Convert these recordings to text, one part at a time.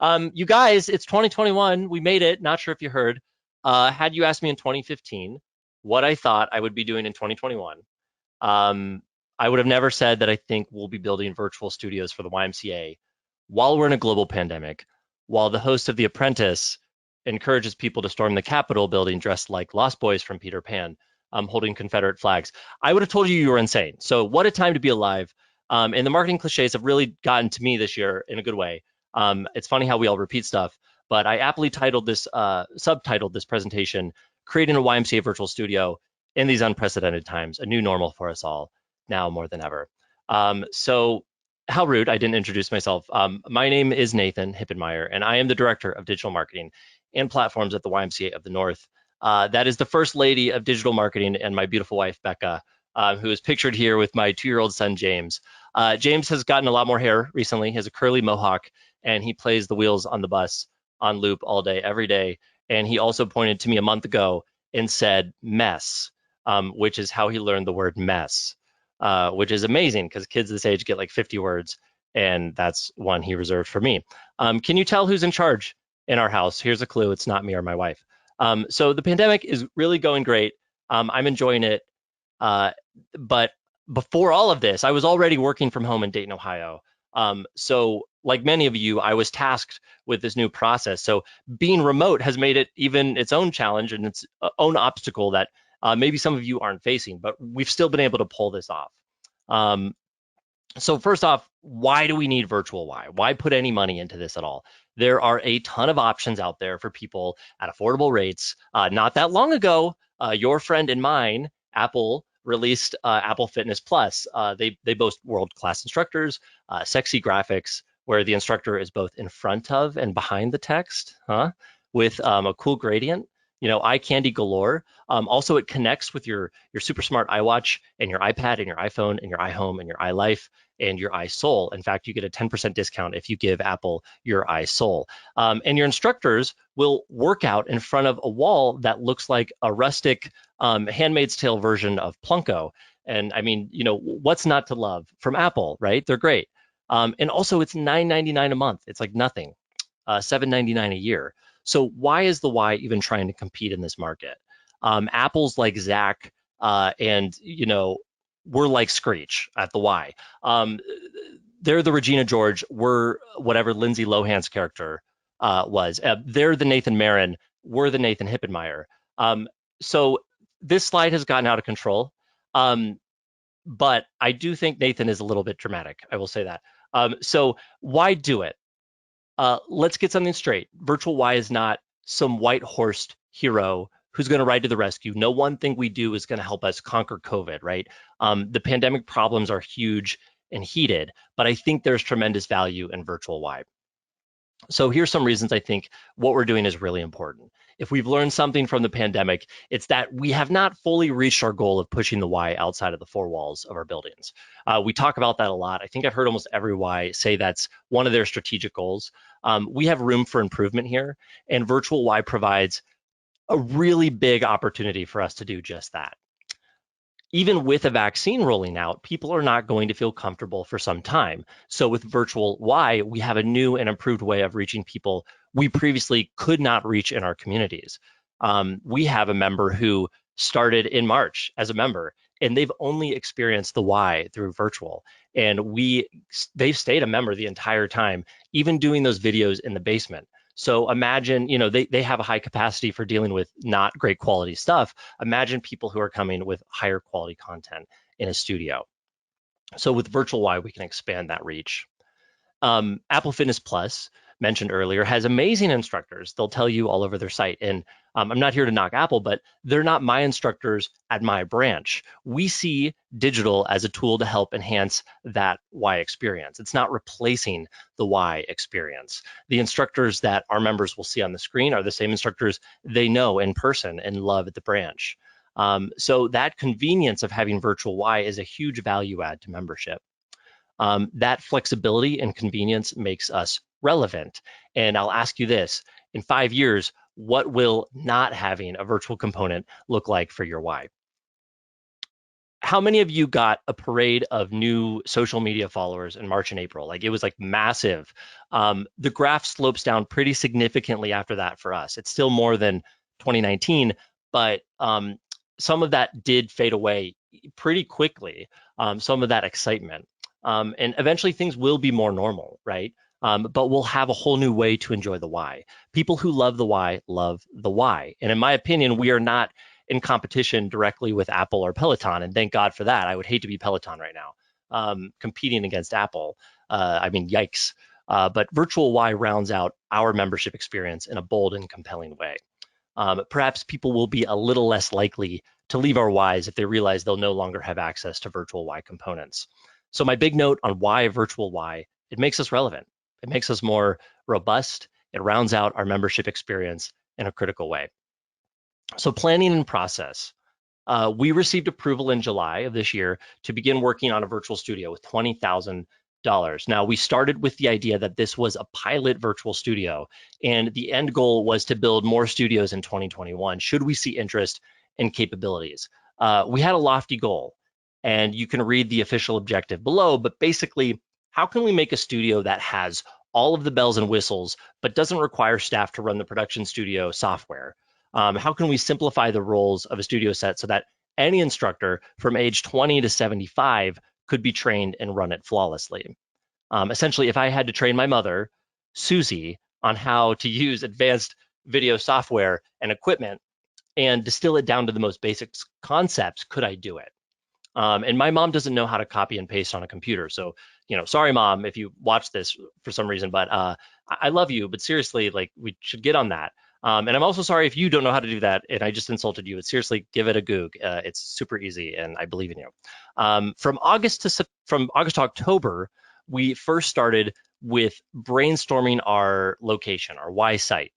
You guys, it's 2021. We made it. Not sure if you heard. Had you asked me in 2015 what I thought I would be doing in 2021, um, I would have never said that I think we'll be building virtual studios for the YMCA while we're in a global pandemic, while the host of The Apprentice encourages people to storm the Capitol building dressed like Lost Boys from Peter Pan, holding Confederate flags. I would have told you were insane. So what a time to be alive. And the marketing cliches have really gotten to me this year in a good way. It's funny how we all repeat stuff, but I aptly titled this, subtitled this presentation, Creating a YMCA Virtual Studio in These Unprecedented Times, a New Normal for Us All, now more than ever. So how rude, I didn't introduce myself. My name is Nathan Hippenmeyer, and I am the Director of Digital Marketing and Platforms at the YMCA of the North. That is the First Lady of Digital Marketing and my beautiful wife, Becca, who is pictured here with my 2-year-old son, James. James has gotten a lot more hair recently. He has a curly mohawk, and he plays the wheels on the bus on loop all day, every day. And he also pointed to me a month ago and said, mess, which is how he learned the word mess, which is amazing because kids this age get like 50 words, and that's one he reserved for me. Can you tell who's in charge in our house? Here's a clue. It's not me or my wife. So the pandemic is really going great. I'm enjoying it. But before all of this, I was already working from home in Dayton, Ohio. So like many of you, I was tasked with this new process. So being remote has made it even its own challenge and its own obstacle that maybe some of you aren't facing, but we've still been able to pull this off. So first off, why do we need virtual Y? Why put any money into this at all? There are a ton of options out there for people at affordable rates. Not that long ago, your friend and mine, Apple, released Apple Fitness Plus. They boast world-class instructors, sexy graphics, where the instructor is both in front of and behind the text, with a cool gradient. Eye candy galore. Also, it connects with your super smart iWatch and your iPad and your iPhone and your iHome and your iLife and your iSoul. In fact, you get a 10% discount if you give Apple your iSoul. And your instructors will work out in front of a wall that looks like a rustic Handmaid's Tale version of Plunko. And I mean, what's not to love from Apple, right? They're great. And also, it's $9.99 a month. It's like nothing. $7.99 a year. So why is the Y even trying to compete in this market? Apple's like Zach, and we're like Screech at the Y. They're the Regina George. We're whatever Lindsay Lohan's character was. They're the Nathan Marin. We're the Nathan Hippenmeyer. So this slide has gotten out of control. But I do think Nathan is a little bit dramatic. I will say that. So why do it? Let's get something straight. Virtual Y is not some white-horsed hero who's going to ride to the rescue. No one thing we do is going to help us conquer COVID, right? The pandemic problems are huge and heated, but I think there's tremendous value in virtual Y. So here's some reasons I think what we're doing is really important. If we've learned something from the pandemic, it's that we have not fully reached our goal of pushing the Y outside of the 4 walls of our buildings. We talk about that a lot. I think I've heard almost every Y say that's one of their strategic goals. We have room for improvement here, and virtual Y provides a really big opportunity for us to do just that. Even with a vaccine rolling out, people are not going to feel comfortable for some time. So with virtual Y, we have a new and improved way of reaching people we previously could not reach in our communities. We have a member who started in March as a member, and they've only experienced the Y through virtual. And they've stayed a member the entire time, even doing those videos in the basement. So imagine, they have a high capacity for dealing with not great quality stuff. Imagine people who are coming with higher quality content in a studio. So with virtual Y, we can expand that reach. Apple Fitness Plus, mentioned earlier, has amazing instructors. They'll tell you all over their site. And I'm not here to knock Apple, but they're not my instructors at my branch. We see digital as a tool to help enhance that Y experience. It's not replacing the Y experience. The instructors that our members will see on the screen are the same instructors they know in person and love at the branch. So that convenience of having virtual Y is a huge value add to membership. That flexibility and convenience makes us relevant. And I'll ask you this, in 5 years, what will not having a virtual component look like for your Y? how many of you got a parade of new social media followers in March and April? Like it was like massive. The graph slopes down pretty significantly after that for us. It's still more than 2019, but some of that did fade away pretty quickly. Some of that excitement, and eventually things will be more normal, right? But we'll have a whole new way to enjoy the Y. People who love the Y love the Y, and in my opinion, we are not in competition directly with Apple or Peloton, and thank God for that. I would hate to be Peloton right now, competing against Apple. I mean, yikes. But Virtual Y rounds out our membership experience in a bold and compelling way. Perhaps people will be a little less likely to leave our Ys if they realize they'll no longer have access to Virtual Y components. So my big note on why Virtual Y, it makes us relevant. It makes us more robust. It rounds out our membership experience in a critical way. So planning and process. We received approval in July of this year to begin working on a virtual studio with $20,000. Now, we started with the idea that this was a pilot virtual studio, and the end goal was to build more studios in 2021, should we see interest and capabilities. We had a lofty goal, and you can read the official objective below, but basically, how can we make a studio that has all of the bells and whistles, but doesn't require staff to run the production studio software? How can we simplify the roles of a studio set so that any instructor from age 20 to 75 could be trained and run it flawlessly? Essentially, if I had to train my mother, Susie, on how to use advanced video software and equipment and distill it down to the most basic concepts, could I do it? And my mom doesn't know how to copy and paste on a computer. So, sorry, Mom, if you watch this for some reason, but I love you, but seriously, like we should get on that. And I'm also sorry if you don't know how to do that and I just insulted you. But seriously, give it a goog. It's super easy, and I believe in you. From August to October, we first started with brainstorming our location, our Y site.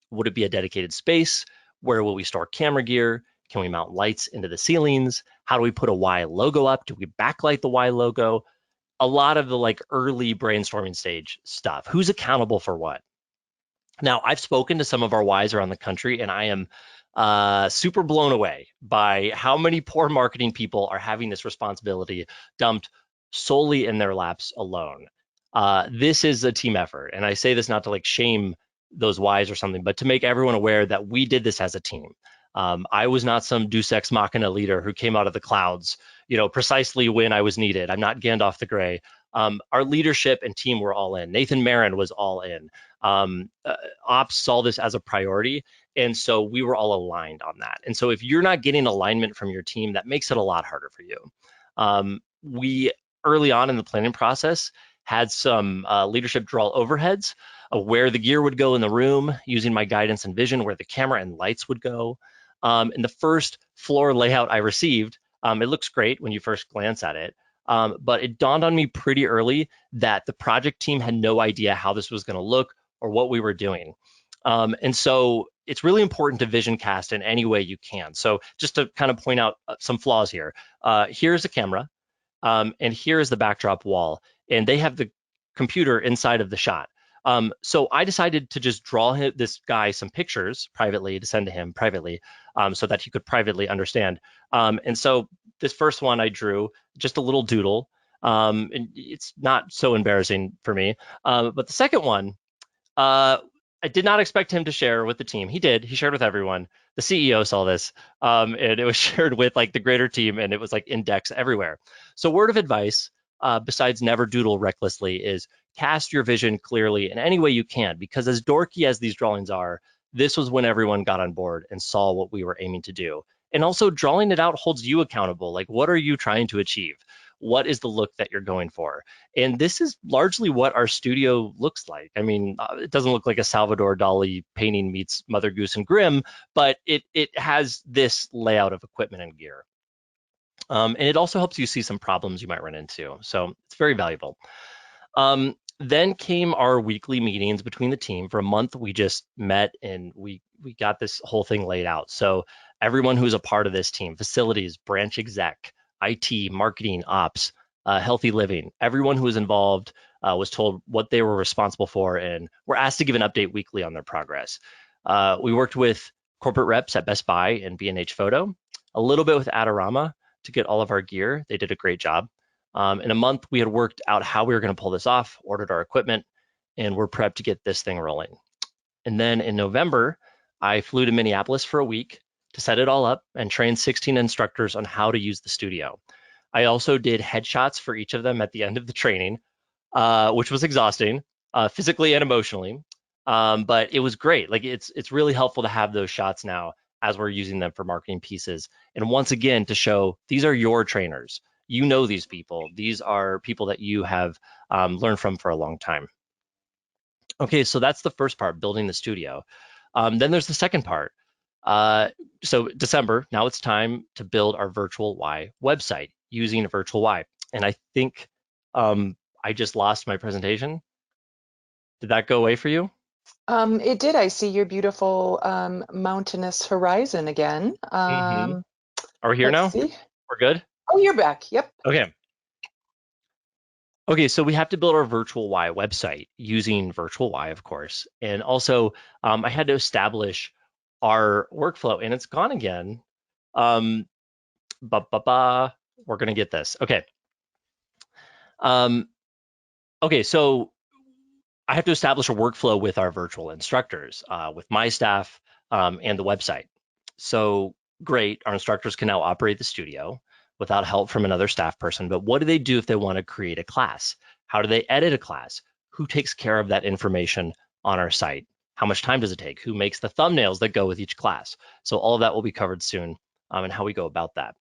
Would it be a dedicated space? Where will we store camera gear? Can we mount lights into the ceilings? How do we put a Y logo up? Do we backlight the Y logo? A lot of the like early brainstorming stage stuff. Who's accountable for what? Now, I've spoken to some of our Ys around the country, and I am super blown away by how many poor marketing people are having this responsibility dumped solely in their laps alone. This is a team effort, and I say this not to like shame those Ys or something, but to make everyone aware that we did this as a team. I was not some Deus Ex Machina leader who came out of the clouds, precisely when I was needed. I'm not Gandalf the Grey. Our leadership and team were all in. Nathan Marin was all in. Ops saw this as a priority, and so we were all aligned on that. And so if you're not getting alignment from your team, that makes it a lot harder for you. We, early on in the planning process, had some leadership draw overheads of where the gear would go in the room, using my guidance and vision, where the camera and lights would go. In the first floor layout I received, it looks great when you first glance at it, but it dawned on me pretty early that the project team had no idea how this was going to look or what we were doing. And so it's really important to vision cast in any way you can. So just to kind of point out some flaws here, here's a camera, and here is the backdrop wall, and they have the computer inside of the shot. So I decided to just draw this guy some pictures privately to send to him privately, so that he could privately understand. And so this first one I drew just a little doodle. And it's not so embarrassing for me. But the second one, I did not expect him to share with the team. He did. He shared with everyone. The CEO saw this, and it was shared with like the greater team, and it was like index everywhere. So word of advice, besides never doodle recklessly, is cast your vision clearly in any way you can, because as dorky as these drawings are, this was when everyone got on board and saw what we were aiming to do. And also drawing it out holds you accountable. Like, what are you trying to achieve? What is the look that you're going for? And this is largely what our studio looks like. I mean, it doesn't look like a Salvador Dali painting meets Mother Goose and Grimm, but it has this layout of equipment and gear. And it also helps you see some problems you might run into. So it's very valuable. Then came our weekly meetings between the team. For a month, we just met and we got this whole thing laid out. So everyone who's a part of this team, facilities, branch exec, IT, marketing, ops, healthy living, everyone who was involved was told what they were responsible for and were asked to give an update weekly on their progress. We worked with corporate reps at Best Buy and B&H Photo, a little bit with Adorama, to get all of our gear. They did a great job. In a month, we had worked out how we were going to pull this off, ordered our equipment, and we're prepped to get this thing rolling. And then in November, I flew to Minneapolis for a week to set it all up and train 16 instructors on how to use the studio. I also did headshots for each of them at the end of the training, which was exhausting, physically and emotionally. But it was great. Like it's really helpful to have those shots now as we're using them for marketing pieces. And once again, to show these are your trainers. You know these people. These are people that you have learned from for a long time. Okay, so that's the first part, building the studio. Then there's the second part. So December, now it's time to build our Virtual Y website using Virtual Y. And I think I just lost my presentation. Did that go away for you? It did. I see your beautiful mountainous horizon again. Mm-hmm. Are we here Let's now? see. We're good? Oh, you're back. Yep. Okay. Okay, so we have to build our Virtual Y website using Virtual Y, of course. And also, I had to establish our workflow, and it's gone again. Um, We're gonna get this. Okay. Okay, so I have to establish a workflow with our virtual instructors, with my staff, and the website. So great, our instructors can now operate the studio without help from another staff person. But what do they do if they want to create a class? How do they edit a class? Who takes care of that information on our site? How much time does it take? Who makes the thumbnails that go with each class? So all of that will be covered soon, and how we go about that.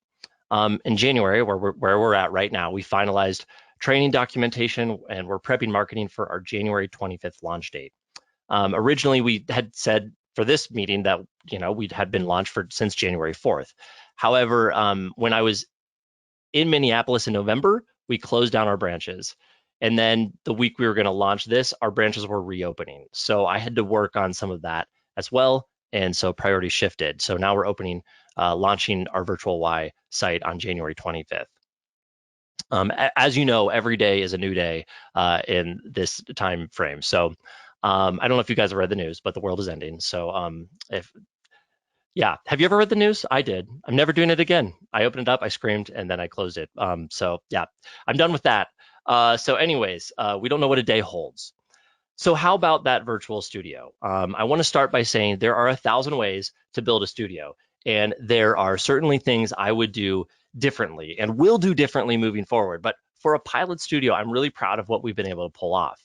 In January, where we're at right now, we finalized training documentation and we're prepping marketing for our January 25th launch date. Originally, we had said for this meeting that we had been launched since January 4th. However, when I was in Minneapolis in November, we closed down our branches. And then the week we were going to launch this, our branches were reopening. So I had to work on some of that as well. And so priority shifted. So now we're launching our Virtual Y site on January 25th. As you know, every day is a new day in this time frame. So I don't know if you guys have read the news, but the world is ending. So have you ever read the news? I did. I'm never doing it again. I opened it up, I screamed, and then I closed it. So yeah, I'm done with that. So anyways, we don't know what a day holds. So how about that virtual studio? I want to start by saying there are 1,000 ways to build a studio, and there are certainly things I would do differently and will do differently moving forward. But for a pilot studio, I'm really proud of what we've been able to pull off.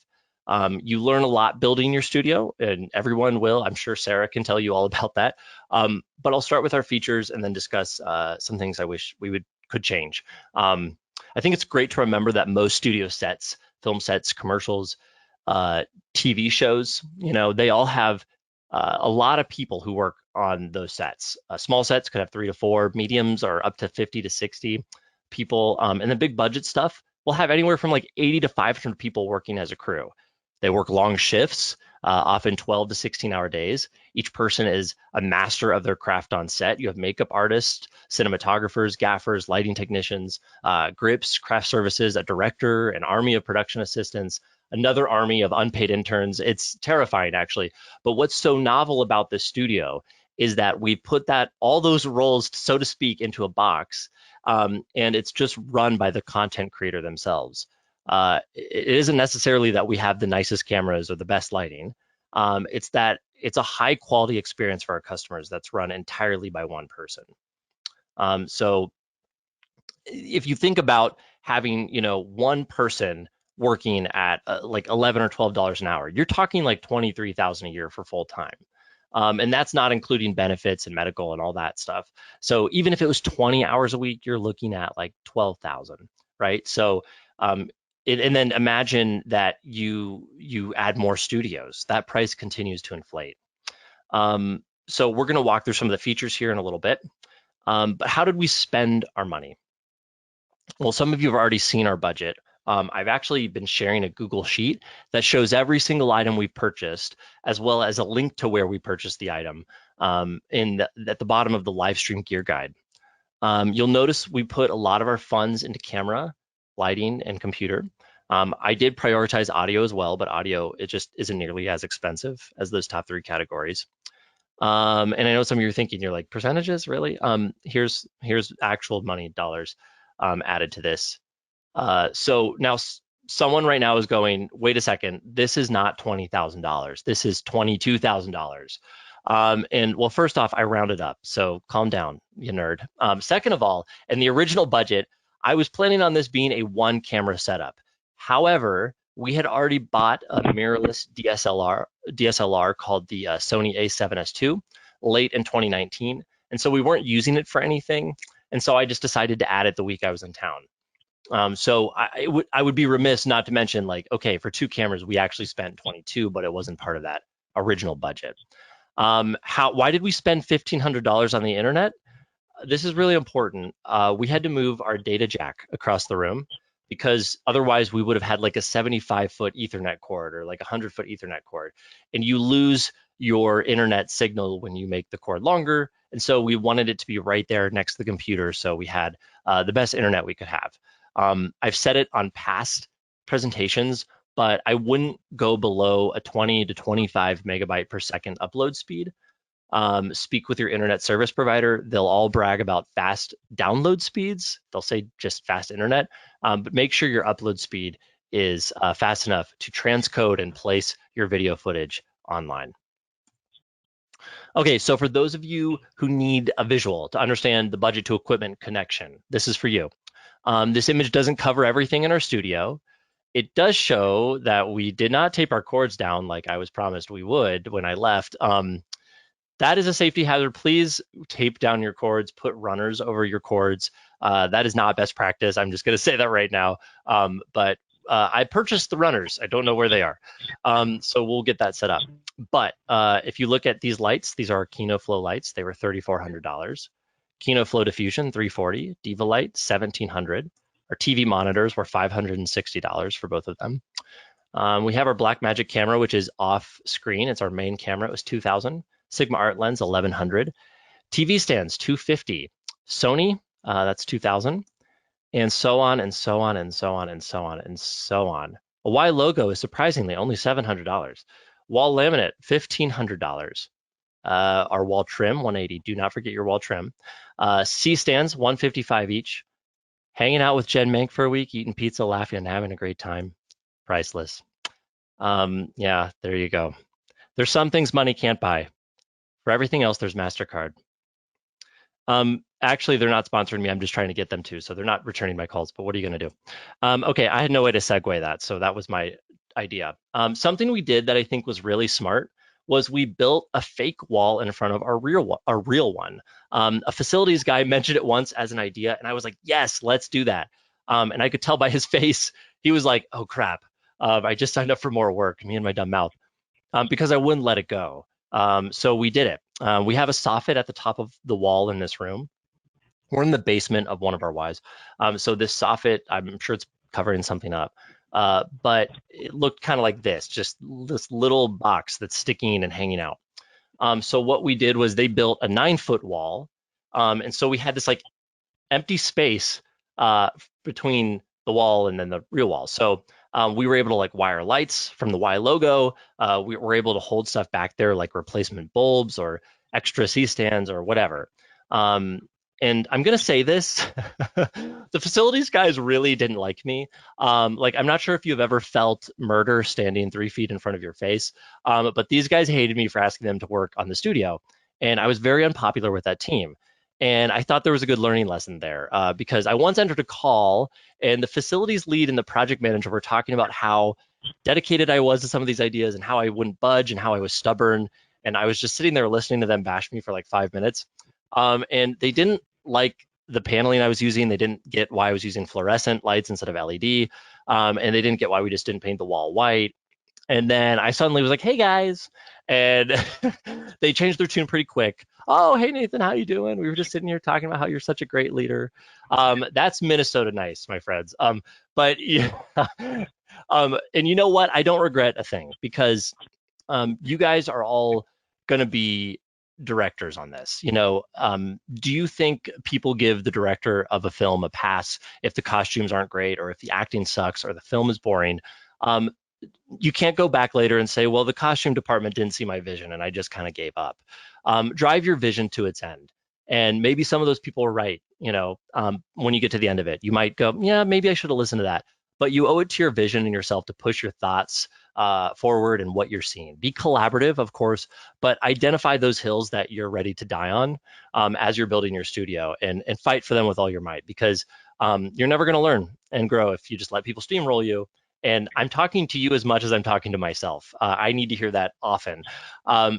You learn a lot building your studio, and everyone will. I'm sure Sarah can tell you all about that. But I'll start with our features and then discuss some things I wish we could change. I think it's great to remember that most studio sets, film sets, commercials, TV shows, they all have a lot of people who work on those sets. Small sets could have 3 to 4, mediums are up to 50 to 60 people, and the big budget stuff will have anywhere from like 80 to 500 people working as a crew. They work long shifts, often 12 to 16-hour days. Each person is a master of their craft on set. You have makeup artists, cinematographers, gaffers, lighting technicians, grips, craft services, a director, an army of production assistants, another army of unpaid interns. It's terrifying, actually. But what's so novel about this studio is that we put all those roles, so to speak, into a box, and it's just run by the content creator themselves. It isn't necessarily that we have the nicest cameras or the best lighting. It's that it's a high quality experience for our customers that's run entirely by one person. So if you think about having, one person working at like $11 or $12 an hour, you're talking like $23,000 a year for full time. And that's not including benefits and medical and all that stuff. So even if it was 20 hours a week, you're looking at like 12,000, right? So and then imagine that you add more studios. That price continues to inflate. So we're going to walk through some of the features here in a little bit. But how did we spend our money? Well, some of you have already seen our budget. I've actually been sharing a Google Sheet that shows every single item we purchased, as well as a link to where we purchased the item at the bottom of the Livestream gear guide. You'll notice we put a lot of our funds into camera, lighting, and computer. I did prioritize audio as well, but audio, it just isn't nearly as expensive as those top 3 categories. And I know some of you are thinking, you're like, percentages, really? Here's actual money, dollars, added to this. So now someone right now is going, wait a second, this is not $20,000. This is $22,000. And well, first off, I rounded up. So calm down, you nerd. Second of all, in the original budget, I was planning on this being a one camera setup. However, we had already bought a mirrorless DSLR called the Sony A7S II late in 2019. And so we weren't using it for anything. And so I just decided to add it the week I was in town. So I would be remiss not to mention, like, okay, for two cameras, we actually spent 22, but it wasn't part of that original budget. Why did we spend $1,500 on the internet? This is really important. We had to move our data jack across the room because otherwise we would have had like a 75-foot Ethernet cord or like a 100-foot Ethernet cord, and you lose your internet signal when you make the cord longer. And so we wanted it to be right there next to the computer, so we had the best internet we could have. I've said it on past presentations, but I wouldn't go below a 20 to 25 megabyte per second upload speed. Speak with your internet service provider. They'll all brag about fast download speeds. They'll say just fast internet, but make sure your upload speed is fast enough to transcode and place your video footage online. Okay, so for those of you who need a visual to understand the budget to equipment connection, this is for you. This image doesn't cover everything in our studio. It does show that we did not tape our cords down like I was promised we would when I left. That is a safety hazard. Please tape down your cords, put runners over your cords. That is not best practice. I'm just going to say that right now. But I purchased the runners. I don't know where they are. So we'll get that set up. But if you look at these lights, these are Kino Flow lights. They were $3,400. Kino Flow Diffusion, $340. Diva Light, $1,700. Our TV monitors were $560 for both of them. We have our Blackmagic camera, which is off screen. It's our main camera. It was $2,000. Sigma Art Lens, $1,100. TV stands, $250. Sony, that's $2,000. And so on and so on and so on and so on and so on. A Y logo is surprisingly only $700. Wall laminate, $1,500. Our wall trim, $180. Do not forget your wall trim. C stands, $155 each. Hanging out with Jen Mank for a week, eating pizza, laughing, and having a great time. Priceless. Yeah, there you go. There's some things money can't buy. For everything else, there's MasterCard. Actually, they're not sponsoring me. I'm just trying to get them to, so they're not returning my calls, but what are you going to do? Okay, I had no way to segue that, so that was my idea. Something we did that I think was really smart was we built a fake wall in front of our real one. A facilities guy mentioned it once as an idea, and I was like, yes, let's do that. And I could tell by his face, he was like, oh crap, I just signed up for more work, me and my dumb mouth, because I wouldn't let it go. So we did it. We have a soffit at the top of the wall in this room. We're in the basement of one of our Ys. So this soffit, I'm sure it's covering something up, but it looked kind of like this, just this little box that's sticking and hanging out. So what we did was they built a 9-foot wall. And so we had this like empty space between the wall and then the real wall. So we were able to like wire lights from the Y logo. We were able to hold stuff back there like replacement bulbs or extra C-stands or whatever. And I'm going to say this, the facilities guys really didn't like me. Like, I'm not sure if you've ever felt murder standing 3 feet in front of your face, but these guys hated me for asking them to work on the studio. And I was very unpopular with that team. And I thought there was a good learning lesson there because I once entered a call and the facilities lead and the project manager were talking about how dedicated I was to some of these ideas and how I wouldn't budge and how I was stubborn. And I was just sitting there listening to them bash me for like 5 minutes. And they didn't like the paneling I was using. They didn't get why I was using fluorescent lights instead of LED. And they didn't get why we just didn't paint the wall white. And then I suddenly was like, hey guys, and they changed their tune pretty quick. Oh, hey Nathan, how you doing? We were just sitting here talking about how you're such a great leader. That's Minnesota nice, my friends. But yeah, and you know what? I don't regret a thing because you guys are all going to be directors on this. You know, do you think people give the director of a film a pass if the costumes aren't great or if the acting sucks or the film is boring? You can't go back later and say, well, the costume department didn't see my vision and I just kind of gave up. drive your vision to its end. And maybe some of those people are right. When you get to the end of it, you might go, yeah, maybe I should have listened to that. But you owe it to your vision and yourself to push your thoughts forward and what you're seeing. Be collaborative, of course, but identify those hills that you're ready to die on as you're building your studio, and fight for them with all your might, because you're never going to learn and grow if you just let people steamroll you. And I'm talking to you as much as I'm talking to myself. I need to hear that often.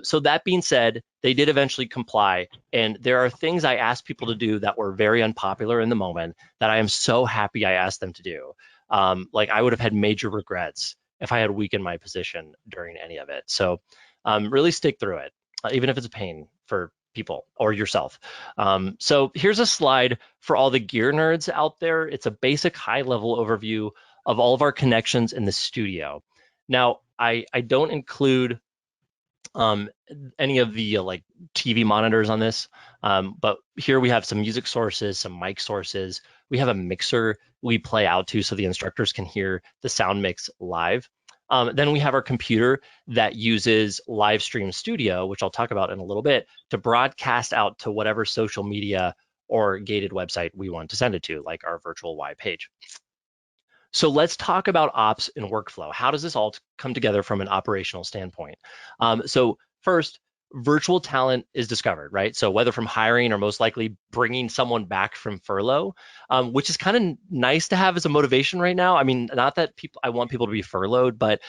So that being said, they did eventually comply. And there are things I asked people to do that were very unpopular in the moment that I am so happy I asked them to do. Like I would have had major regrets if I had weakened my position during any of it. So really stick through it, even if it's a pain for people or yourself. So here's a slide for all the gear nerds out there. It's a basic high-level overview of all of our connections in the studio. Now, I don't include any of the like TV monitors on this, but here we have some music sources, some mic sources. We have a mixer we play out to so the instructors can hear the sound mix live. Then we have our computer that uses Livestream Studio, which I'll talk about in a little bit, to broadcast out to whatever social media or gated website we want to send it to, like our virtual Y page. So let's talk about ops and workflow. How does this all come together from an operational standpoint? So first, virtual talent is discovered, right? So whether from hiring or most likely bringing someone back from furlough, which is kind of nice to have as a motivation right now. I mean, not that I want people to be furloughed, but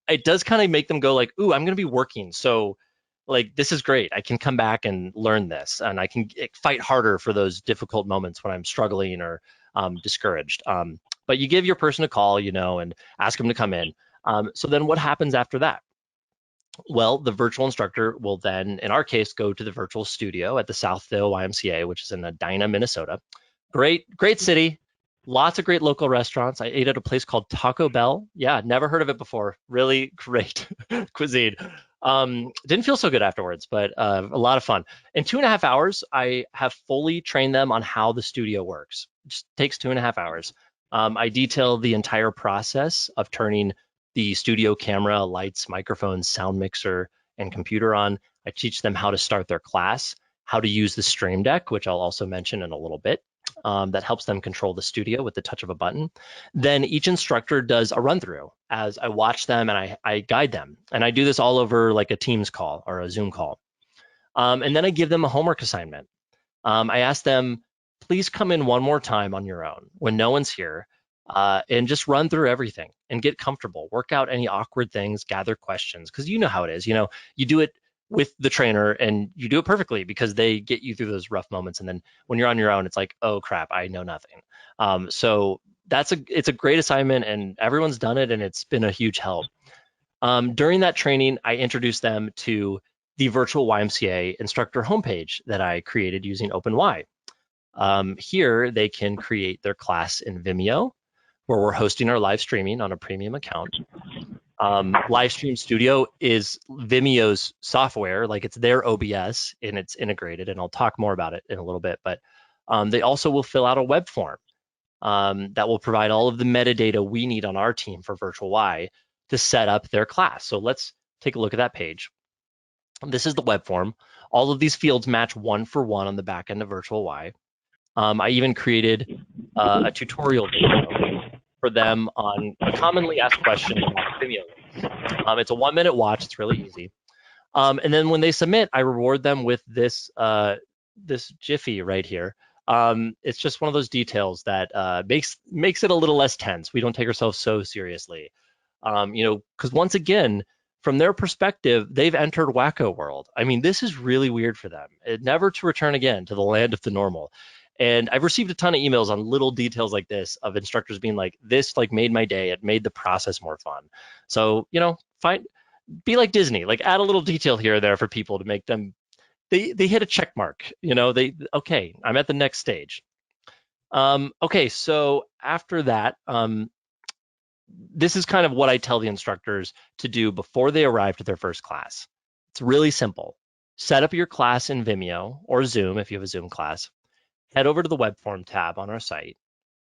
it does kind of make them go like, ooh, I'm going to be working. So like, this is great. I can come back and learn this, and I can fight harder for those difficult moments when I'm struggling or discouraged. But you give your person a call, and ask them to come in. So then what happens after that? Well, the virtual instructor will then, in our case, go to the virtual studio at the Southdale YMCA, which is in Edina, Minnesota. Great city. Lots of great local restaurants. I ate at a place called Taco Bell. Yeah, never heard of it before. Really great cuisine. Didn't feel so good afterwards, but a lot of fun. In 2.5 hours, I have fully trained them on how the studio works. It just takes 2.5 hours. I detail the entire process of turning the studio camera, lights, microphones, sound mixer, and computer on. I teach them how to start their class, how to use the Stream Deck, which I'll also mention in a little bit. That helps them control the studio with the touch of a button. Then each instructor does a run through as I watch them and I guide them. And I do this all over like a Teams call or a Zoom call. And then I give them a homework assignment. I ask them, please come in one more time on your own when no one's here, and just run through everything and get comfortable. Work out any awkward things, gather questions, because you know how it is. You do it with the trainer and you do it perfectly because they get you through those rough moments. And then when you're on your own, it's like, oh crap, I know nothing. So it's a great assignment, and everyone's done it, and it's been a huge help. During that training, I introduced them to the virtual YMCA instructor homepage that I created using OpenY. Here, they can create their class in Vimeo, where we're hosting our live streaming on a premium account. Livestream Studio is Vimeo's software, like it's their OBS and it's integrated, and I'll talk more about it in a little bit, but they also will fill out a web form that will provide all of the metadata we need on our team for Virtual Y to set up their class. So let's take a look at that page. This is the web form. All of these fields match one for one on the back end of Virtual Y. I even created a tutorial video for them on a commonly asked question about Vimeo. It's a 1-minute watch. It's really easy. And then when they submit, I reward them with this jiffy right here. It's just one of those details that makes it a little less tense. We don't take ourselves so seriously, because once again, from their perspective, they've entered Wacko World. I mean, this is really weird for them. Never to return again to the land of the normal. And I've received a ton of emails on little details like this of instructors being like, this like made my day. It made the process more fun. So, be like Disney, like add a little detail here or there for people to make them, they hit a check mark, okay, I'm at the next stage. Okay, so after that, this is kind of what I tell the instructors to do before they arrive to their first class. It's really simple. Set up your class in Vimeo or Zoom if you have a Zoom class. Head over to the web form tab on our site,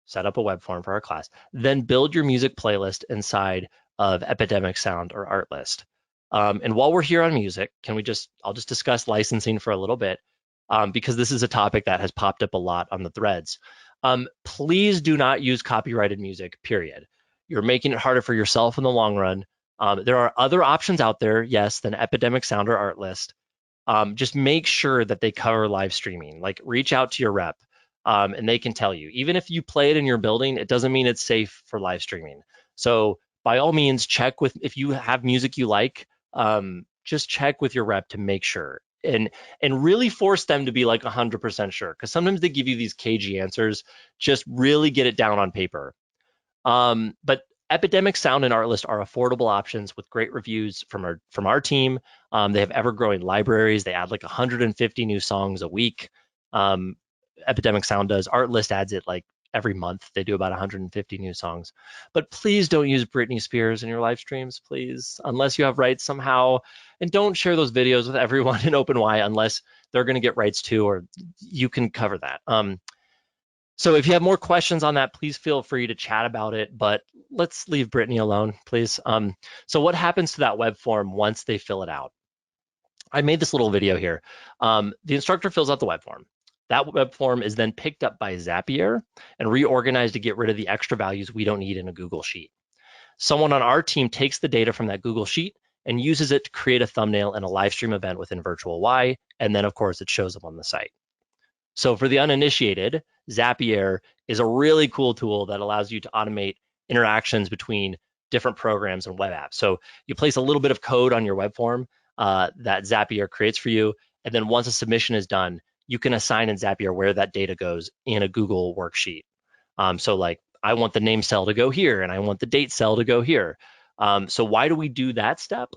set up a web form for our class, then build your music playlist inside of Epidemic Sound or Artlist. And while we're here on music, I'll just discuss licensing for a little bit, because this is a topic that has popped up a lot on the threads. Please do not use copyrighted music, period. You're making it harder for yourself in the long run. There are other options out there, yes, than Epidemic Sound or Artlist. Just make sure that they cover live streaming. Like, reach out to your rep, and they can tell you. Even if you play it in your building, it doesn't mean it's safe for live streaming. So by all means, check with, if you have music you like, just check with your rep to make sure, and really force them to be like 100% sure, because sometimes they give you these cagey answers. Just really get it down on paper. But Epidemic Sound and Artlist are affordable options with great reviews from our team. They have ever-growing libraries. They add like 150 new songs a week. Epidemic Sound does. Artlist adds it like every month. They do about 150 new songs. But please don't use Britney Spears in your live streams, please, unless you have rights somehow. And don't share those videos with everyone in OpenY unless they're going to get rights too, or you can cover that. So if you have more questions on that, please feel free to chat about it, but let's leave Brittany alone, please. So what happens to that web form once they fill it out? I made this little video here. The instructor fills out the web form. That web form is then picked up by Zapier and reorganized to get rid of the extra values we don't need in a Google Sheet. Someone on our team takes the data from that Google Sheet and uses it to create a thumbnail and a live stream event within Virtual Y, and then of course it shows up on the site. So for the uninitiated, Zapier is a really cool tool that allows you to automate interactions between different programs and web apps. So you place a little bit of code on your web form that Zapier creates for you, and then once a submission is done, you can assign in Zapier where that data goes in a Google worksheet. So like, I want the name cell to go here, and I want the date cell to go here. So why do we do that step?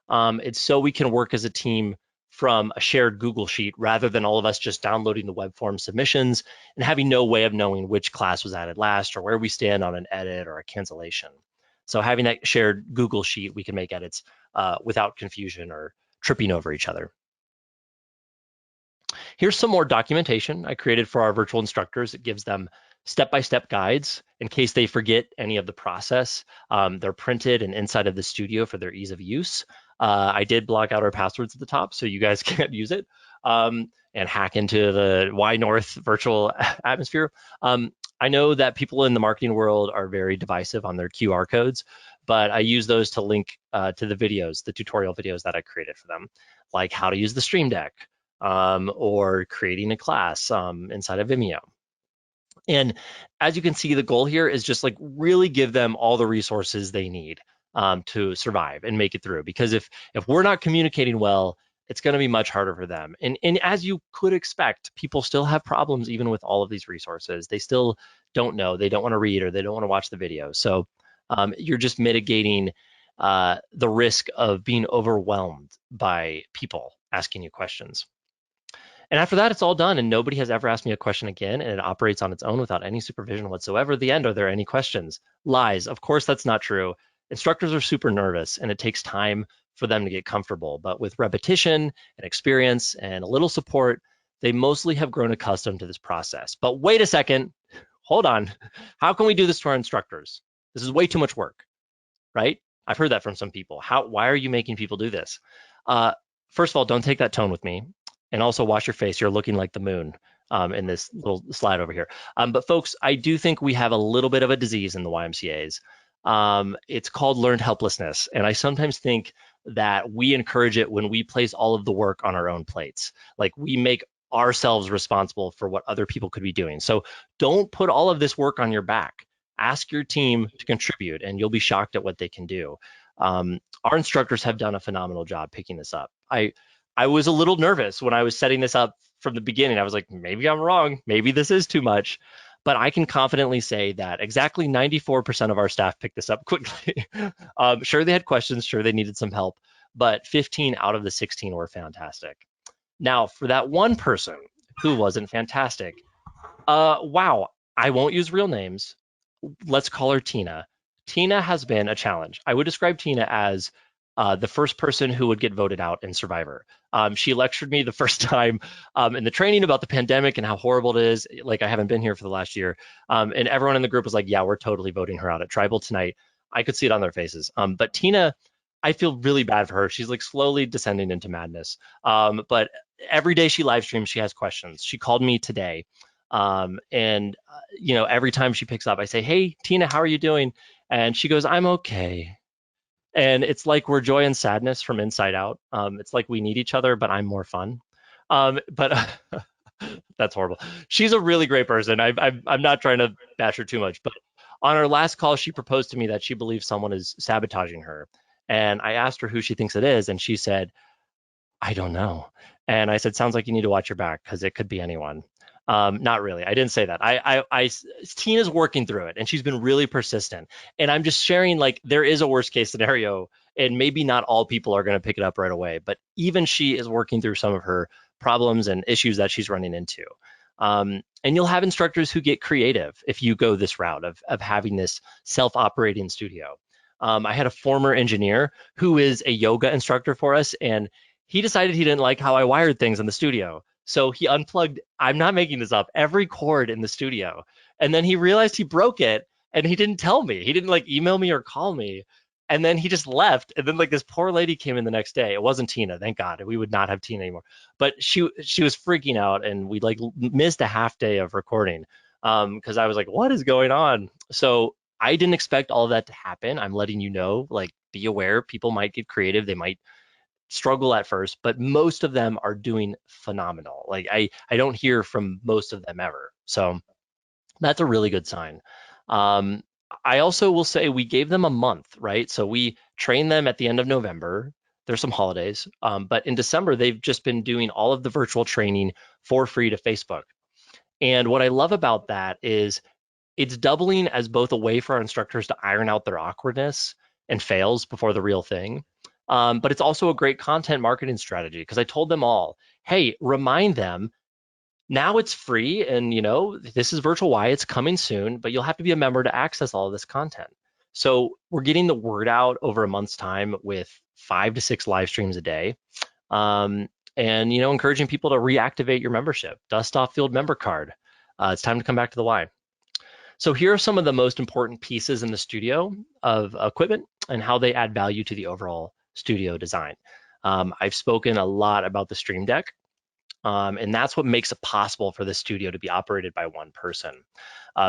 It's so we can work as a team from a shared Google Sheet rather than all of us just downloading the web form submissions and having no way of knowing which class was added last or where we stand on an edit or a cancellation. So having that shared Google Sheet, we can make edits without confusion or tripping over each other. Here's some more documentation I created for our virtual instructors. It gives them step-by-step guides in case they forget any of the process. They're printed and inside of the studio for their ease of use. I did block out our passwords at the top so you guys can't use it and hack into the Y North virtual atmosphere. I know that people in the marketing world are very divisive on their QR codes, but I use those to link to the videos, the tutorial videos that I created for them, like how to use the Stream Deck or creating a class inside of Vimeo. And as you can see, the goal here is just like really give them all the resources they need to survive and make it through. Because if we're not communicating well, it's going to be much harder for them. And as you could expect, people still have problems even with all of these resources. They still don't know, they don't want to read, or they don't want to watch the video. So you're just mitigating the risk of being overwhelmed by people asking you questions. And after that, it's all done, and nobody has ever asked me a question again, and it operates on its own without any supervision whatsoever. At the end, are there any questions? Lies. Of course, that's not true. Instructors are super nervous, and it takes time for them to get comfortable. But with repetition and experience and a little support, they mostly have grown accustomed to this process. But wait a second, hold on. How can we do this to our instructors? This is way too much work, right? I've heard that from some people. Why are you making people do this? First of all, don't take that tone with me. And also wash your face. You're looking like the moon in this little slide over here. But folks, I do think we have a little bit of a disease in the YMCAs. It's called learned helplessness. And I sometimes think that we encourage it when we place all of the work on our own plates. Like, we make ourselves responsible for what other people could be doing. So don't put all of this work on your back. Ask your team to contribute, and you'll be shocked at what they can do. Our instructors have done a phenomenal job picking this up. I was a little nervous when I was setting this up from the beginning. I was like, maybe I'm wrong. Maybe this is too much. But I can confidently say that exactly 94% of our staff picked this up quickly. Sure, they had questions. Sure, they needed some help. But 15 out of the 16 were fantastic. Now, for that one person who wasn't fantastic, wow, I won't use real names. Let's call her Tina. Tina has been a challenge. I would describe Tina as the first person who would get voted out in Survivor. She lectured me the first time in the training about the pandemic and how horrible it is. Like, I haven't been here for the last year. And everyone in the group was like, yeah, we're totally voting her out at Tribal tonight. I could see it on their faces. But Tina, I feel really bad for her. She's like slowly descending into madness. But every day she live streams, she has questions. She called me today. And you know, every time she picks up, I say, "Hey, Tina, how are you doing?" And she goes, "I'm okay." And it's like we're joy and sadness from inside out. It's like we need each other, but I'm more fun. But that's horrible. She's a really great person. I'm not trying to bash her too much, but on our last call, she proposed to me that she believes someone is sabotaging her. And I asked her who she thinks it is, and she said, I don't know. And I said, sounds like you need to watch your back because it could be anyone. Not really. I didn't say that. Tina's working through it and she's been really persistent. And I'm just sharing like there is a worst case scenario and maybe not all people are going to pick it up right away, but even she is working through some of her problems and issues that she's running into. And you'll have instructors who get creative if you go this route of having this self-operating studio. I had a former engineer who is a yoga instructor for us, and he decided he didn't like how I wired things in the studio. So he unplugged, I'm not making this up, every cord in the studio. And then he realized he broke it and he didn't tell me. He didn't like email me or call me. And then he just left. And then like this poor lady came in the next day. It wasn't Tina, thank God. We would not have Tina anymore. But she was freaking out and we like missed a half day of recording. Because I was like, what is going on? So I didn't expect all of that to happen. I'm letting you know, like, be aware. People might get creative. They might struggle at first, but most of them are doing phenomenal. Like I don't hear from most of them ever. So that's a really good sign. Um, I also will say we gave them a month, right? So we trained them at the end of November. There's some holidays, but in December, they've just been doing all of the virtual training for free to Facebook. And what I love about that is it's doubling as both a way for our instructors to iron out their awkwardness and fails before the real thing. But it's also a great content marketing strategy because I told them all, hey, remind them now it's free and you know this is virtual Y, it's coming soon, but you'll have to be a member to access all of this content. So we're getting the word out over a month's time with 5 to 6 live streams a day. And you know, encouraging people to reactivate your membership, dust off the old member card. It's time to come back to the Y. So here are some of the most important pieces in the studio of equipment and how they add value to the overall studio design. I've spoken a lot about the Stream Deck, and that's what makes it possible for the studio to be operated by one person.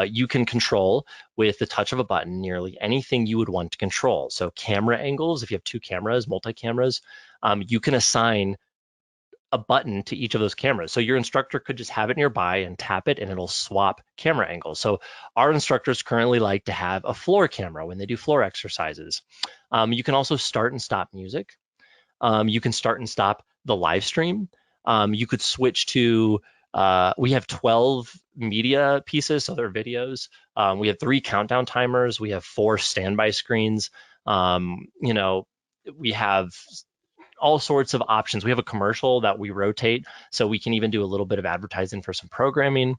You can control with the touch of a button nearly anything you would want to control. So camera angles, if you have 2 cameras, multi-cameras, you can assign a button to each of those cameras. So your instructor could just have it nearby and tap it and it'll swap camera angles. So our instructors currently like to have a floor camera when they do floor exercises. You can also start and stop music. You can start and stop the live stream. You could switch to, we have 12 media pieces, so they're videos. We have 3 countdown timers. We have 4 standby screens. You know, we have all sorts of options. We have a commercial that we rotate, so we can even do a little bit of advertising for some programming.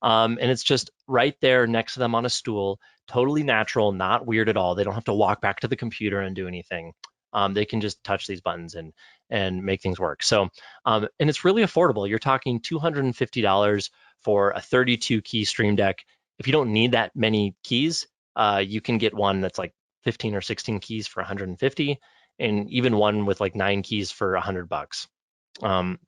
And it's just right there next to them on a stool, totally natural, not weird at all. They don't have to walk back to the computer and do anything. They can just touch these buttons and make things work. So, and it's really affordable. You're talking $250 for a 32 key Stream Deck. If you don't need that many keys, you can get one that's like 15 or 16 keys for 150, and even one with like 9 keys for $100.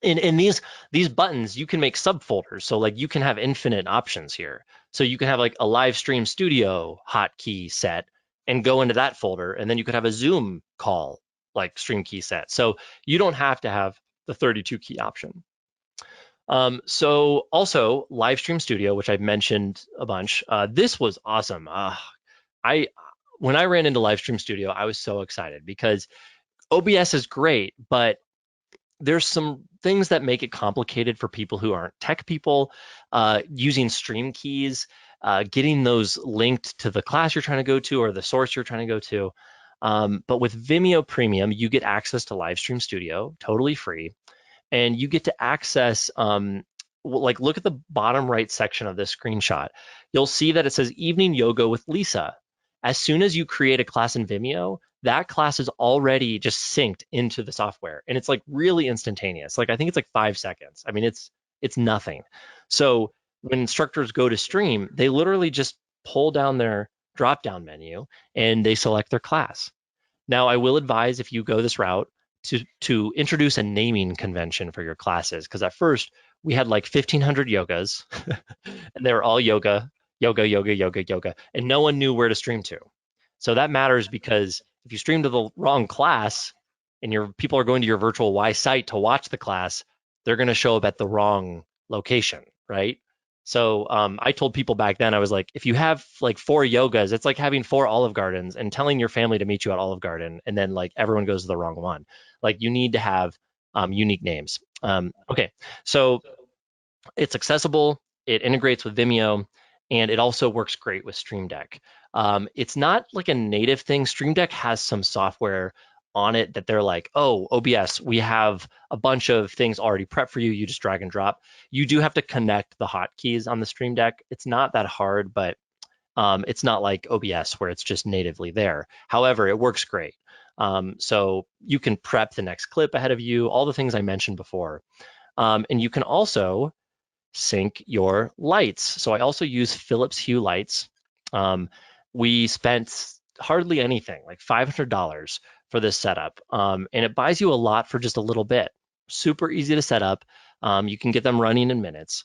In these buttons, you can make subfolders. So like you can have infinite options here. So you can have like a live stream studio hotkey set and go into that folder, and then you could have a Zoom call like stream key set. So you don't have to have the 32 key option. So also live stream studio, which I've mentioned a bunch. This was awesome. I when I ran into live stream studio, I was so excited because OBS is great, but there's some things that make it complicated for people who aren't tech people, using stream keys, getting those linked to the class you're trying to go to or the source you're trying to go to. But with Vimeo Premium, you get access to Livestream Studio, totally free, and you get to access, like look at the bottom right section of this screenshot. You'll see that it says Evening Yoga with Lisa. As soon as you create a class in Vimeo, that class is already just synced into the software, and it's like really instantaneous. Like I think it's like 5 seconds. I mean, it's nothing. So when instructors go to stream, they literally just pull down their drop-down menu and they select their class. Now, I will advise if you go this route to introduce a naming convention for your classes, because at first we had like 1,500 yogas, and they were all yoga, yoga, yoga, yoga, yoga, and no one knew where to stream to. So that matters because if you stream to the wrong class and your people are going to your virtual Y site to watch the class, they're going to show up at the wrong location, right? So I told people back then, I was like, if you have like 4 yogas, it's like having 4 Olive Gardens and telling your family to meet you at Olive Garden, and then like everyone goes to the wrong one. Like you need to have unique names. Okay, so it's accessible, it integrates with Vimeo, and it also works great with Stream Deck. It's not like a native thing. Stream Deck has some software on it that they're like, oh, OBS, we have a bunch of things already prepped for you. You just drag and drop. You do have to connect the hotkeys on the Stream Deck. It's not that hard, but it's not like OBS where it's just natively there. However, it works great. So you can prep the next clip ahead of you, all the things I mentioned before. And you can also sync your lights. So I also use Philips Hue lights. We spent hardly anything, like $500 for this setup. And it buys you a lot for just a little bit. Super easy to set up. You can get them running in minutes.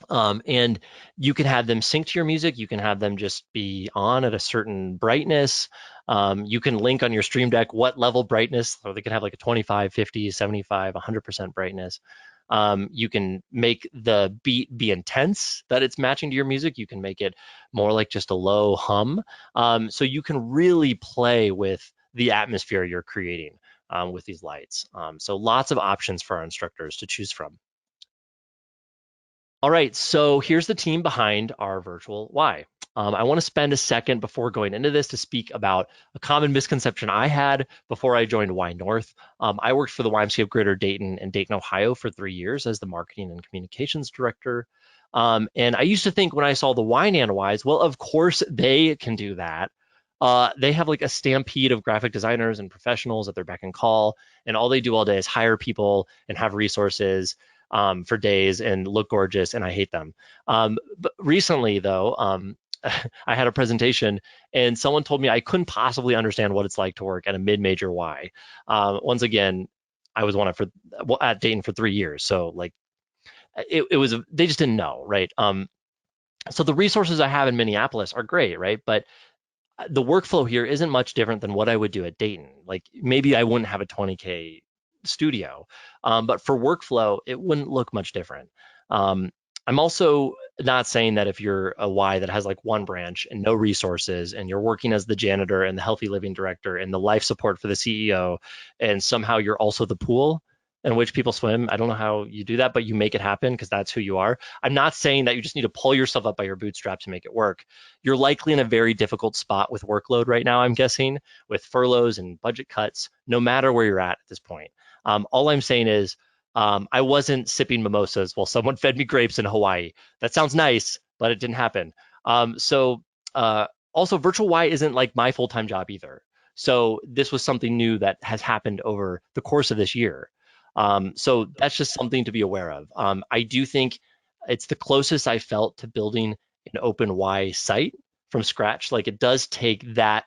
And you can have them sync to your music. You can have them just be on at a certain brightness. You can link on your Stream Deck what level brightness, so they can have like a 25, 50, 75, 100% brightness. You can make the beat be intense that it's matching to your music. You can make it more like just a low hum. So you can really play with the atmosphere you're creating with these lights. So lots of options for our instructors to choose from. All right, so here's the team behind our virtual Y. I want to spend a second before going into this to speak about a common misconception I had before I joined Y North. I worked for the YMCA of Greater Dayton and Dayton, Ohio for 3 years as the marketing and communications director. And I used to think when I saw the Y Ys, well, of course they can do that. They have like a stampede of graphic designers and professionals at their beck and call, and all they do all day is hire people and have resources for days and look gorgeous, and I hate them. But recently, though, I had a presentation, and someone told me I couldn't possibly understand what it's like to work at a mid-major Y. Once again, I was at Dayton for 3 years, so like it was they just didn't know, right? So the resources I have in Minneapolis are great, right? But the workflow here isn't much different than what I would do at Dayton. Like maybe I wouldn't have a 20K studio, but for workflow, it wouldn't look much different. I'm also not saying that if you're a Y that has like one branch and no resources, and you're working as the janitor and the healthy living director and the life support for the CEO, and somehow you're also the pool in which people swim. I don't know how you do that, but you make it happen because that's who you are. I'm not saying that you just need to pull yourself up by your bootstraps to make it work. You're likely in a very difficult spot with workload right now, I'm guessing, with furloughs and budget cuts, no matter where you're at this point. All I'm saying is I wasn't sipping mimosas while someone fed me grapes in Hawaii. That sounds nice, but it didn't happen. Also, virtual Y isn't like my full-time job either. So this was something new that has happened over the course of this year. So that's just something to be aware of. I do think it's the closest I felt to building an open Y site from scratch. Like it does take that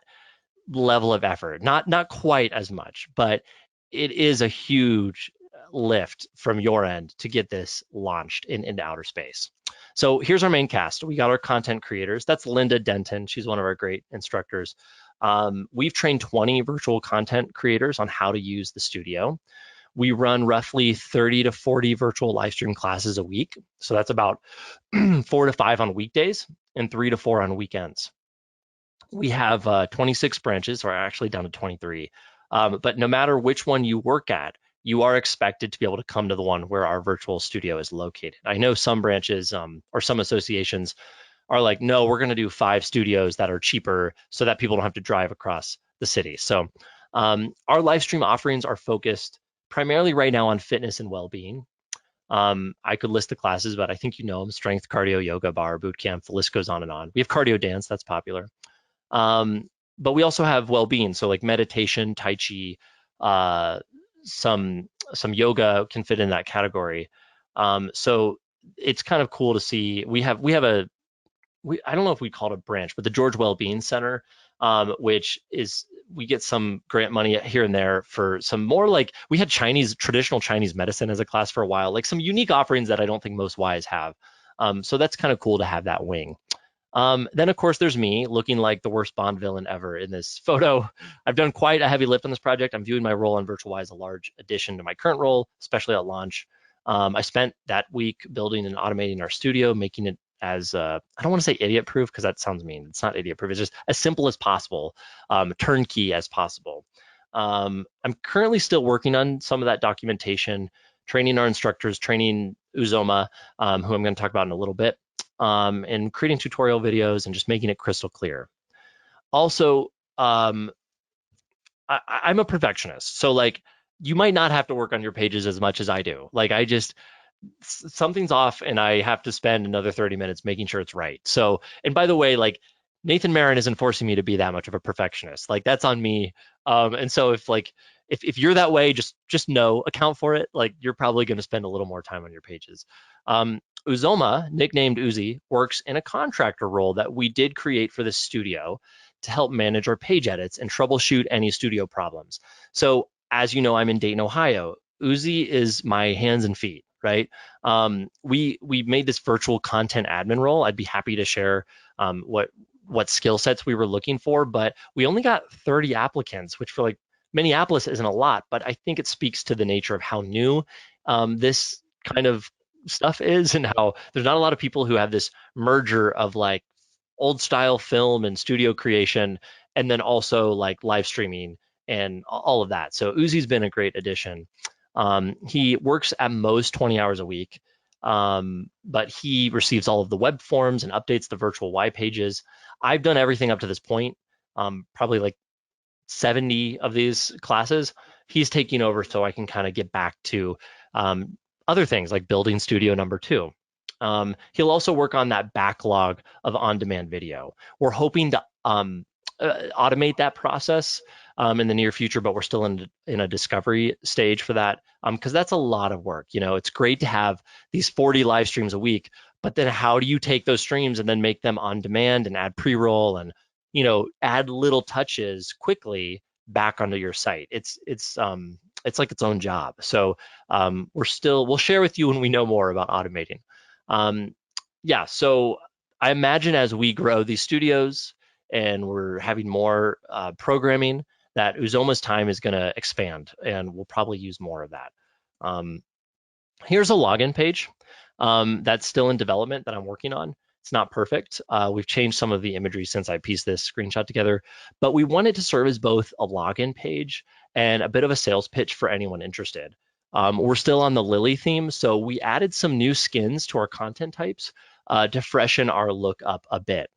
level of effort, not quite as much, but it is a huge lift from your end to get this launched into outer space. So here's our main cast. We got our content creators. That's Linda Denton. She's one of our great instructors. We've trained 20 virtual content creators on how to use the studio. We run roughly 30 to 40 virtual live stream classes a week. So that's about 4 to 5 on weekdays and 3 to 4 on weekends. We have 26 branches, or actually down to 23. But no matter which one you work at, you are expected to be able to come to the one where our virtual studio is located. I know some branches or some associations are like, no, we're going to do 5 studios that are cheaper so that people don't have to drive across the city. So our live stream offerings are focused primarily right now on fitness and well-being. I could list the classes, but I think you know them: strength, cardio, yoga, bar, boot camp. The list goes on and on. We have cardio dance, that's popular. But we also have well-being, so like meditation, tai chi, some yoga can fit in that category. So it's kind of cool to see. We have I don't know if we call it a branch, but the George Wellbeing Center, which is we get some grant money here and there for some more like, we had traditional Chinese medicine as a class for a while, like some unique offerings that I don't think most Ys have. So that's kind of cool to have that wing. Then, of course, there's me looking like the worst Bond villain ever in this photo. I've done quite a heavy lift on this project. I'm viewing my role on Virtual Y as a large addition to my current role, especially at launch. I spent that week building and automating our studio, making it as, I don't want to say idiot proof because that sounds mean. It's not idiot proof. It's just as simple as possible, turnkey as possible. I'm currently still working on some of that documentation, training our instructors, training Uzoma, who I'm going to talk about in a little bit, and creating tutorial videos and just making it crystal clear. Also, I'm a perfectionist. So like, you might not have to work on your pages as much as I do. Like something's off and I have to spend another 30 minutes making sure it's right. So, and by the way, like Nathan Marin isn't forcing me to be that much of a perfectionist. Like that's on me. And so if you're that way, just know, account for it. Like you're probably going to spend a little more time on your pages. Uzoma, nicknamed Uzi, works in a contractor role that we did create for the studio to help manage our page edits and troubleshoot any studio problems. So as you know, I'm in Dayton, Ohio. Uzi is my hands and feet, right? We made this virtual content admin role. I'd be happy to share what skill sets we were looking for, but we only got 30 applicants, which for like Minneapolis isn't a lot, but I think it speaks to the nature of how new this kind of stuff is and how there's not a lot of people who have this merger of like old style film and studio creation and then also like live streaming and all of that. So Uzi's been a great addition. He works at most 20 hours a week, but he receives all of the web forms and updates the virtual Y pages. I've done everything up to this point, probably like 70 of these classes. He's taking over so I can kind of get back to other things like building studio number 2. He'll also work on that backlog of on-demand video. We're hoping to automate that process in the near future, but we're still in a discovery stage for that because that's a lot of work. You know, it's great to have these 40 live streams a week, but then how do you take those streams and then make them on demand and add pre-roll and, you know, add little touches quickly back onto your site? It's like its own job. So we'll share with you when we know more about automating. Yeah, so I imagine as we grow these studios and we're having more programming, that Uzoma's time is going to expand, and we'll probably use more of that. Here's a login page that's still in development that I'm working on. It's not perfect. We've changed some of the imagery since I pieced this screenshot together, but we want it to serve as both a login page and a bit of a sales pitch for anyone interested. We're still on the Lily theme, so we added some new skins to our content types to freshen our look up a bit.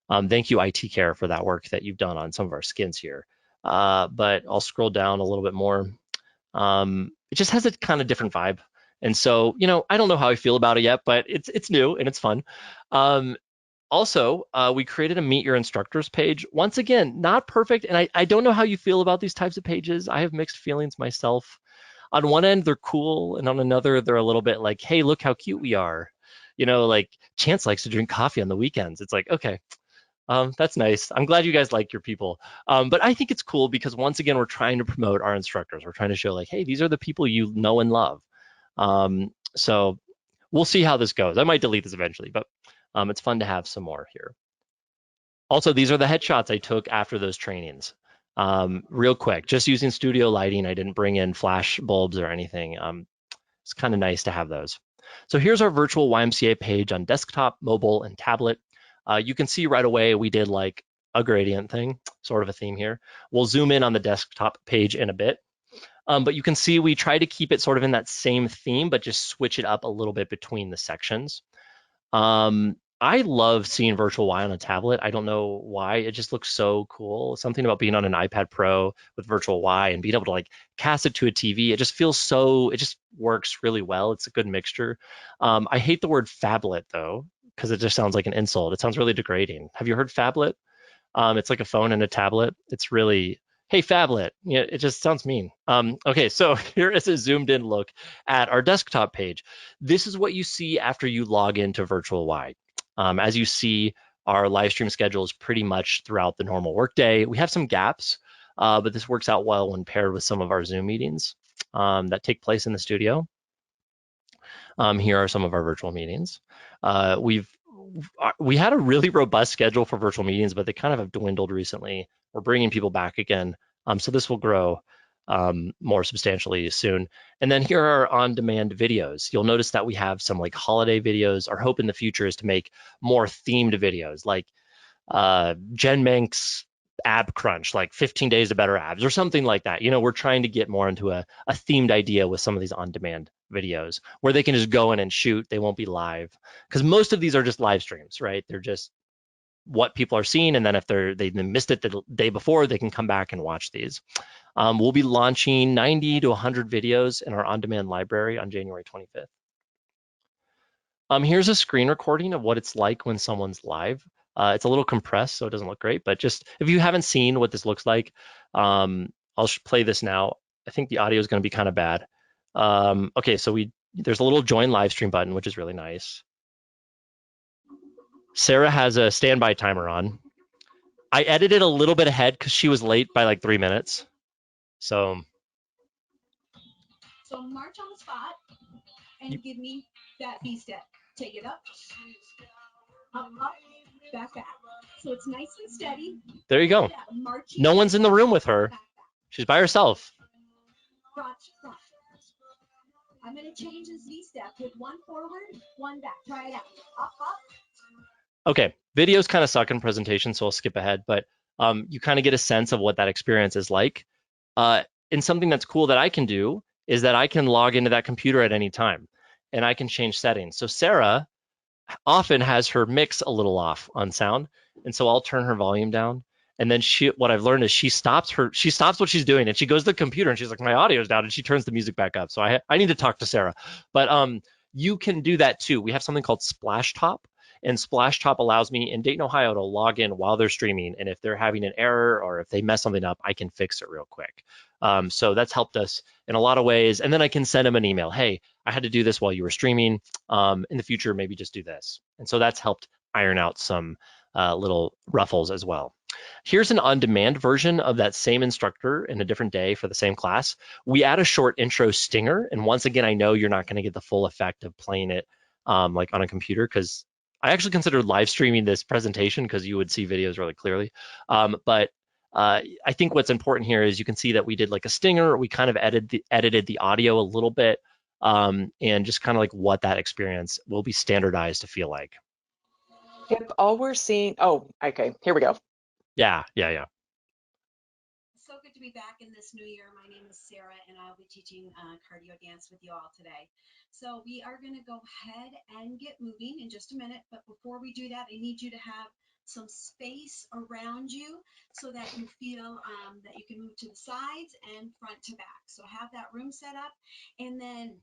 Thank you, IT Care, for that work that you've done on some of our skins here. But I'll scroll down a little bit more. It just has a kind of different vibe. And so, you know, I don't know how I feel about it yet, but it's new and it's fun. Also, we created a Meet Your Instructors page. Once again, not perfect. And I don't know how you feel about these types of pages. I have mixed feelings myself. On one end, they're cool. And on another, they're a little bit like, hey, look how cute we are. You know, like Chance likes to drink coffee on the weekends. It's like, okay, that's nice. I'm glad you guys like your people. But I think it's cool because once again, we're trying to promote our instructors. We're trying to show like, hey, these are the people you know and love. So we'll see how this goes. I might delete this eventually, but it's fun to have some more here. Also, these are the headshots I took after those trainings. Real quick, just using studio lighting. I didn't bring in flash bulbs or anything. It's kind of nice to have those. So here's our virtual YMCA page on desktop, mobile, and tablet. You can see right away we did like a gradient thing, sort of a theme here. We'll zoom in on the desktop page in a bit. But you can see we try to keep it sort of in that same theme, but just switch it up a little bit between the sections. I love seeing Virtual Y on a tablet. I don't know why. It just looks so cool. Something about being on an iPad Pro with Virtual Y and being able to like cast it to a TV. It just feels so, it just works really well. It's a good mixture. I hate the word phablet though, because it just sounds like an insult. It sounds really degrading. Have you heard phablet? It's like a phone and a tablet. It's really, hey, phablet. Yeah, it just sounds mean. Okay, so here is a zoomed in look at our desktop page. This is what you see after you log into Virtual Y. As you see, our live stream schedule is pretty much throughout the normal workday. We have some gaps. but this works out well when paired with some of our Zoom meetings that take place in the studio. Here are some of our virtual meetings. We had a really robust schedule for virtual meetings, but they kind of have dwindled recently. We're bringing people back again, so this will grow more substantially soon. And then here are on-demand videos. You'll notice that we have some like holiday videos. Our hope in the future is to make more themed videos, like Jen Mank's ab crunch, like 15 days to better abs or something like that. You know, we're trying to get more into a themed idea with some of these on-demand videos where they can just go in and shoot. They won't be live because most of these are just live streams, right? They're just what people are seeing. And then if they missed it the day before, they can come back and watch these. We'll be launching 90 to 100 videos in our on-demand library on January 25th. Here's a screen recording of what it's like when someone's live. It's a little compressed, so it doesn't look great, but just if you haven't seen what this looks like, I'll play this now. I think the audio is going to be kind of bad. Okay, so there's a little join live stream button, which is really nice. Sarah has a standby timer on. I edited a little bit ahead because she was late by like 3 minutes. So march on the spot and give me that V step. Take it up, up, back. So it's nice and steady. There you go. No one's in the room with her. She's by herself. Front. I'm going to change this V step with one forward, one back. Try it out. Up. Okay, videos kind of suck in presentation, so I'll skip ahead, but you kind of get a sense of what that experience is like. And something that's cool that I can do is that I can log into that computer at any time and I can change settings. So Sarah often has her mix a little off on sound, and so I'll turn her volume down. And then what I've learned is she stops what she's doing and she goes to the computer and she's like, my audio's down, and she turns the music back up. So I need to talk to Sarah. But you can do that too. We have something called Splashtop, and Splashtop allows me in Dayton, Ohio to log in while they're streaming. And if they're having an error or if they mess something up, I can fix it real quick. So that's helped us in a lot of ways. And then I can send them an email. Hey, I had to do this while you were streaming. In the future, maybe just do this. And so that's helped iron out some little ruffles as well. Here's an on-demand version of that same instructor in a different day for the same class. We add a short intro stinger. And once again, I know you're not going to get the full effect of playing it like on a computer, because I actually considered live streaming this presentation because you would see videos really clearly. But I think what's important here is you can see that we did like a stinger. We kind of edited the audio a little bit, and just kind of like what that experience will be standardized to feel like. Yep, all we're seeing, oh, okay, here we go. Yeah. So good to be back in this new year. My name is Sarah, and I'll be teaching cardio dance with you all today. So we are going to go ahead and get moving in just a minute. But before we do that, I need you to have some space around you so that you feel that you can move to the sides and front to back. So have that room set up, and then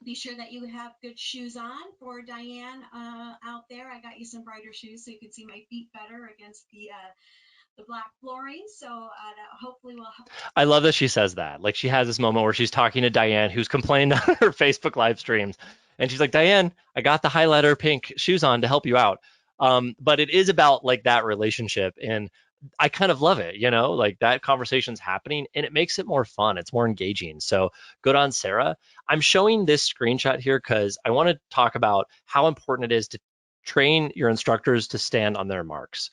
be sure that you have good shoes on. For Diane out there, I got you some brighter shoes so you can see my feet better against the black flooring. So that hopefully will help. I love that she says that. Like, she has this moment where she's talking to Diane, who's complained on her Facebook live streams, and she's like, Diane, I got the highlighter pink shoes on to help you out. But it is about like that relationship, and I kind of love it, you know, like that conversation's happening and it makes it more fun. It's more engaging. So good on Sarah. I'm showing this screenshot here because I want to talk about how important it is to train your instructors to stand on their marks.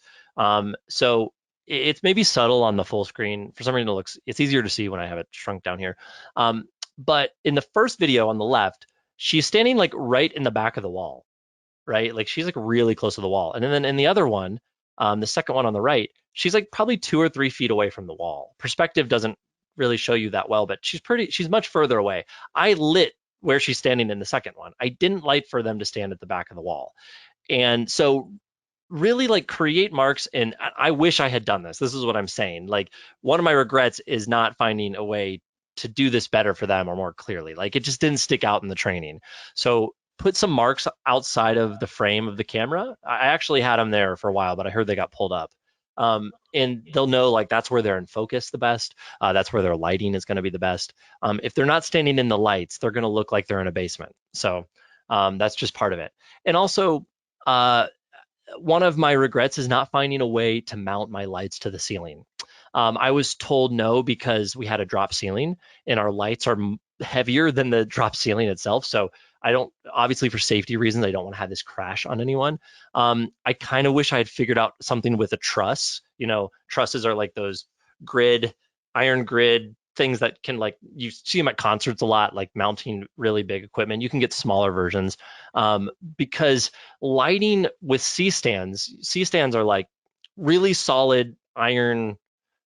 So it's maybe subtle on the full screen. For some reason, it's easier to see when I have it shrunk down here. But in the first video on the left, she's standing like right in the back of the wall, right? Like she's like really close to the wall. And then in the other one, the second one on the right, she's like probably 2 or 3 feet away from the wall. Perspective doesn't really show you that well, but she's much further away. I lit where she's standing in the second one. I didn't light for them to stand at the back of the wall. And so really like create marks. And I wish I had done this. This is what I'm saying. Like, one of my regrets is not finding a way to do this better for them or more clearly. Like, it just didn't stick out in the training. So put some marks outside of the frame of the camera. I actually had them there for a while, but I heard they got pulled up. And they'll know like that's where they're in focus the best. That's where their lighting is going to be the best. If they're not standing in the lights, they're going to look like they're in a basement. So that's just part of it. And also, one of my regrets is not finding a way to mount my lights to the ceiling. I was told no because we had a drop ceiling and our lights are heavier than the drop ceiling itself. So I don't, obviously for safety reasons, I don't want to have this crash on anyone. I kind of wish I had figured out something with a truss. You know, trusses are like those iron grid things that can, like, you see them at concerts a lot, like mounting really big equipment. You can get smaller versions because lighting with C-stands are like really solid iron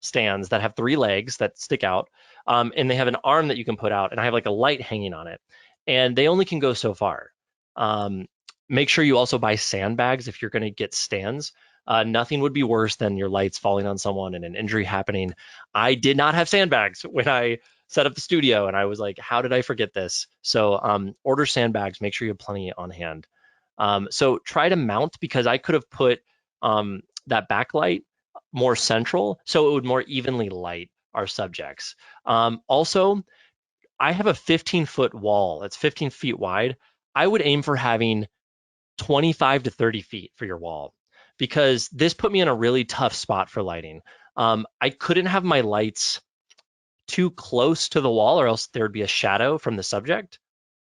stands that have 3 legs that stick out, and they have an arm that you can put out, and I have like a light hanging on it, and they only can go so far. Make sure you also buy sandbags if you're going to get stands. Nothing would be worse than your lights falling on someone and an injury happening. I did not have sandbags when I set up the studio, and I was like, how did I forget this? So order sandbags, make sure you have plenty on hand. So try to mount, because I could have put that backlight more central so it would more evenly light our subjects. Also, I have a 15-foot wall. It's 15 feet wide. I would aim for having 25 to 30 feet for your wall, because this put me in a really tough spot for lighting. I couldn't have my lights too close to the wall or else there would be a shadow from the subject.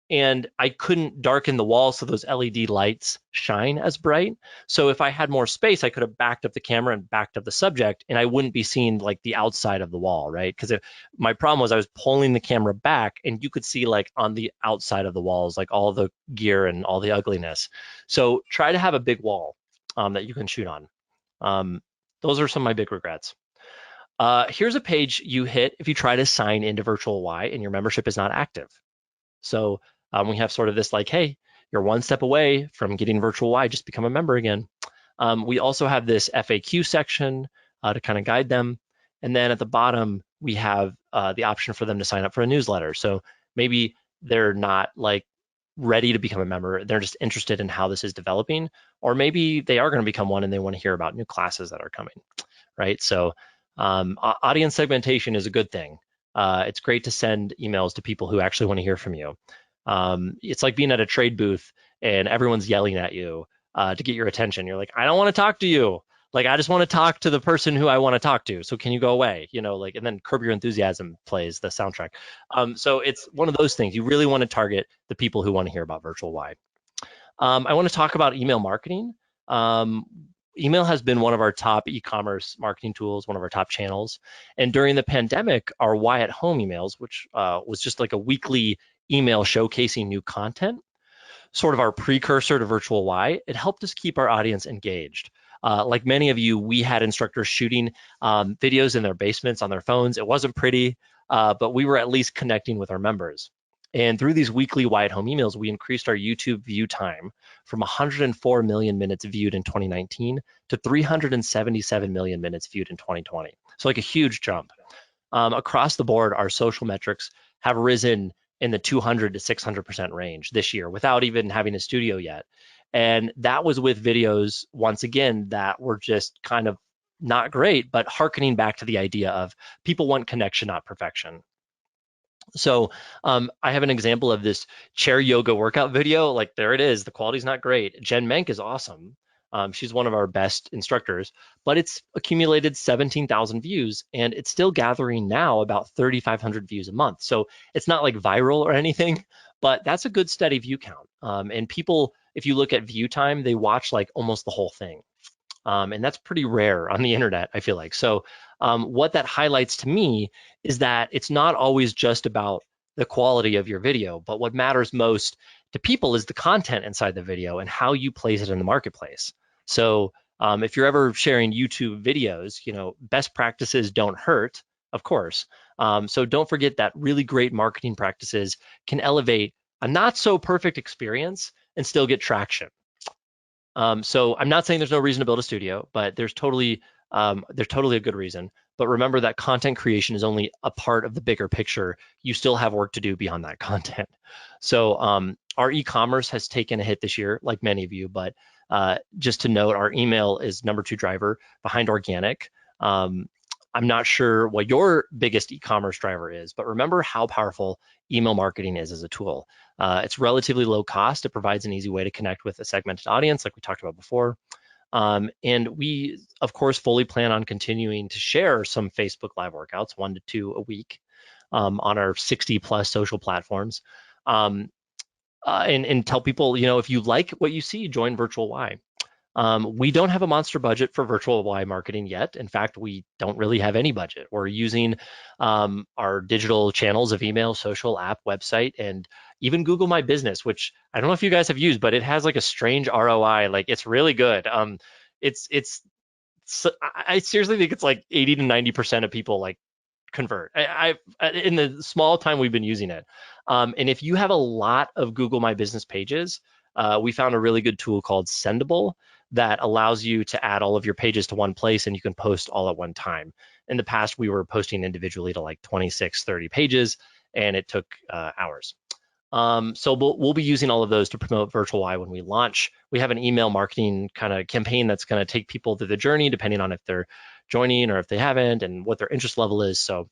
And I couldn't darken the wall so those LED lights shine as bright. So if I had more space, I could have backed up the camera and backed up the subject, and I wouldn't be seeing like the outside of the wall, right? Because my problem was I was pulling the camera back, and you could see like on the outside of the walls, like all the gear and all the ugliness. So try to have a big wall that you can shoot on. Those are some of my big regrets. Here's a page you hit if you try to sign into Virtual Y and your membership is not active. So we have sort of this like, hey, you're one step away from getting Virtual Y, just become a member again. We also have this FAQ section to kind of guide them. And then at the bottom, we have the option for them to sign up for a newsletter. So maybe they're not like ready to become a member. They're just interested in how this is developing, or maybe they are going to become one and they want to hear about new classes that are coming, right? So audience segmentation is a good thing. It's great to send emails to people who actually want to hear from you. It's like being at a trade booth and everyone's yelling at you to get your attention. You're like, I don't want to talk to you. Like, I just want to talk to the person who I want to talk to. So can you go away? You know, like, and then Curb Your Enthusiasm plays the soundtrack. So it's one of those things. You really want to target the people who want to hear about Virtual Y. I want to talk about email marketing. Email has been one of our top e-commerce marketing tools, one of our top channels. And during the pandemic, our Y at Home emails, which was just like a weekly email showcasing new content, sort of our precursor to Virtual Y, it helped us keep our audience engaged. Like many of you, we had instructors shooting videos in their basements on their phones. It wasn't pretty, but we were at least connecting with our members. And through these weekly Y at Home emails, we increased our YouTube view time from 104 million minutes viewed in 2019 to 377 million minutes viewed in 2020. So like a huge jump. Across the board, our social metrics have risen in the 200 to 600% range this year without even having a studio yet. And that was with videos, once again, that were just kind of not great, but hearkening back to the idea of people want connection, not perfection. So I have an example of this chair yoga workout video. Like, there it is. The quality's not great. Jen Menk is awesome. She's one of our best instructors, but it's accumulated 17,000 views, and it's still gathering now about 3,500 views a month. So it's not like viral or anything, but that's a good steady view count. And people, if you look at view time, they watch like almost the whole thing. And that's pretty rare on the internet, I feel like. So what that highlights to me is that it's not always just about the quality of your video, but what matters most to people is the content inside the video and how you place it in the marketplace. So if you're ever sharing YouTube videos, you know, best practices don't hurt, of course. So don't forget that really great marketing practices can elevate a not so perfect experience and still get traction. So I'm not saying there's no reason to build a studio, but there's totally a good reason. But remember that content creation is only a part of the bigger picture. You still have work to do beyond that content. So our e-commerce has taken a hit this year, like many of you, but just to note, our email is #2 driver behind organic. I'm not sure what your biggest e-commerce driver is, but remember how powerful email marketing is as a tool. It's relatively low cost. It provides an easy way to connect with a segmented audience, like we talked about before. And we, of course, fully plan on continuing to share some Facebook Live workouts, 1 to 2 a week, on our 60 plus social platforms. And tell people, if you like what you see, join Virtual Y. We don't have a monster budget for Virtual Y marketing yet. In fact, we don't really have any budget. We're using our digital channels of email, social, app, website, and even Google My Business, which I don't know if you guys have used, but it has like a strange ROI. Like, it's really good. I seriously think it's like 80 to 90% of people like convert. In the small time we've been using it. And if you have a lot of Google My Business pages, we found a really good tool called Sendable that allows you to add all of your pages to one place and you can post all at one time. In the past, we were posting individually to like 26, 30 pages, and it took hours. So we'll be using all of those to promote Virtual Y when we launch. We have an email marketing kind of campaign that's going to take people through the journey, depending on if they're joining or if they haven't, and what their interest level is. So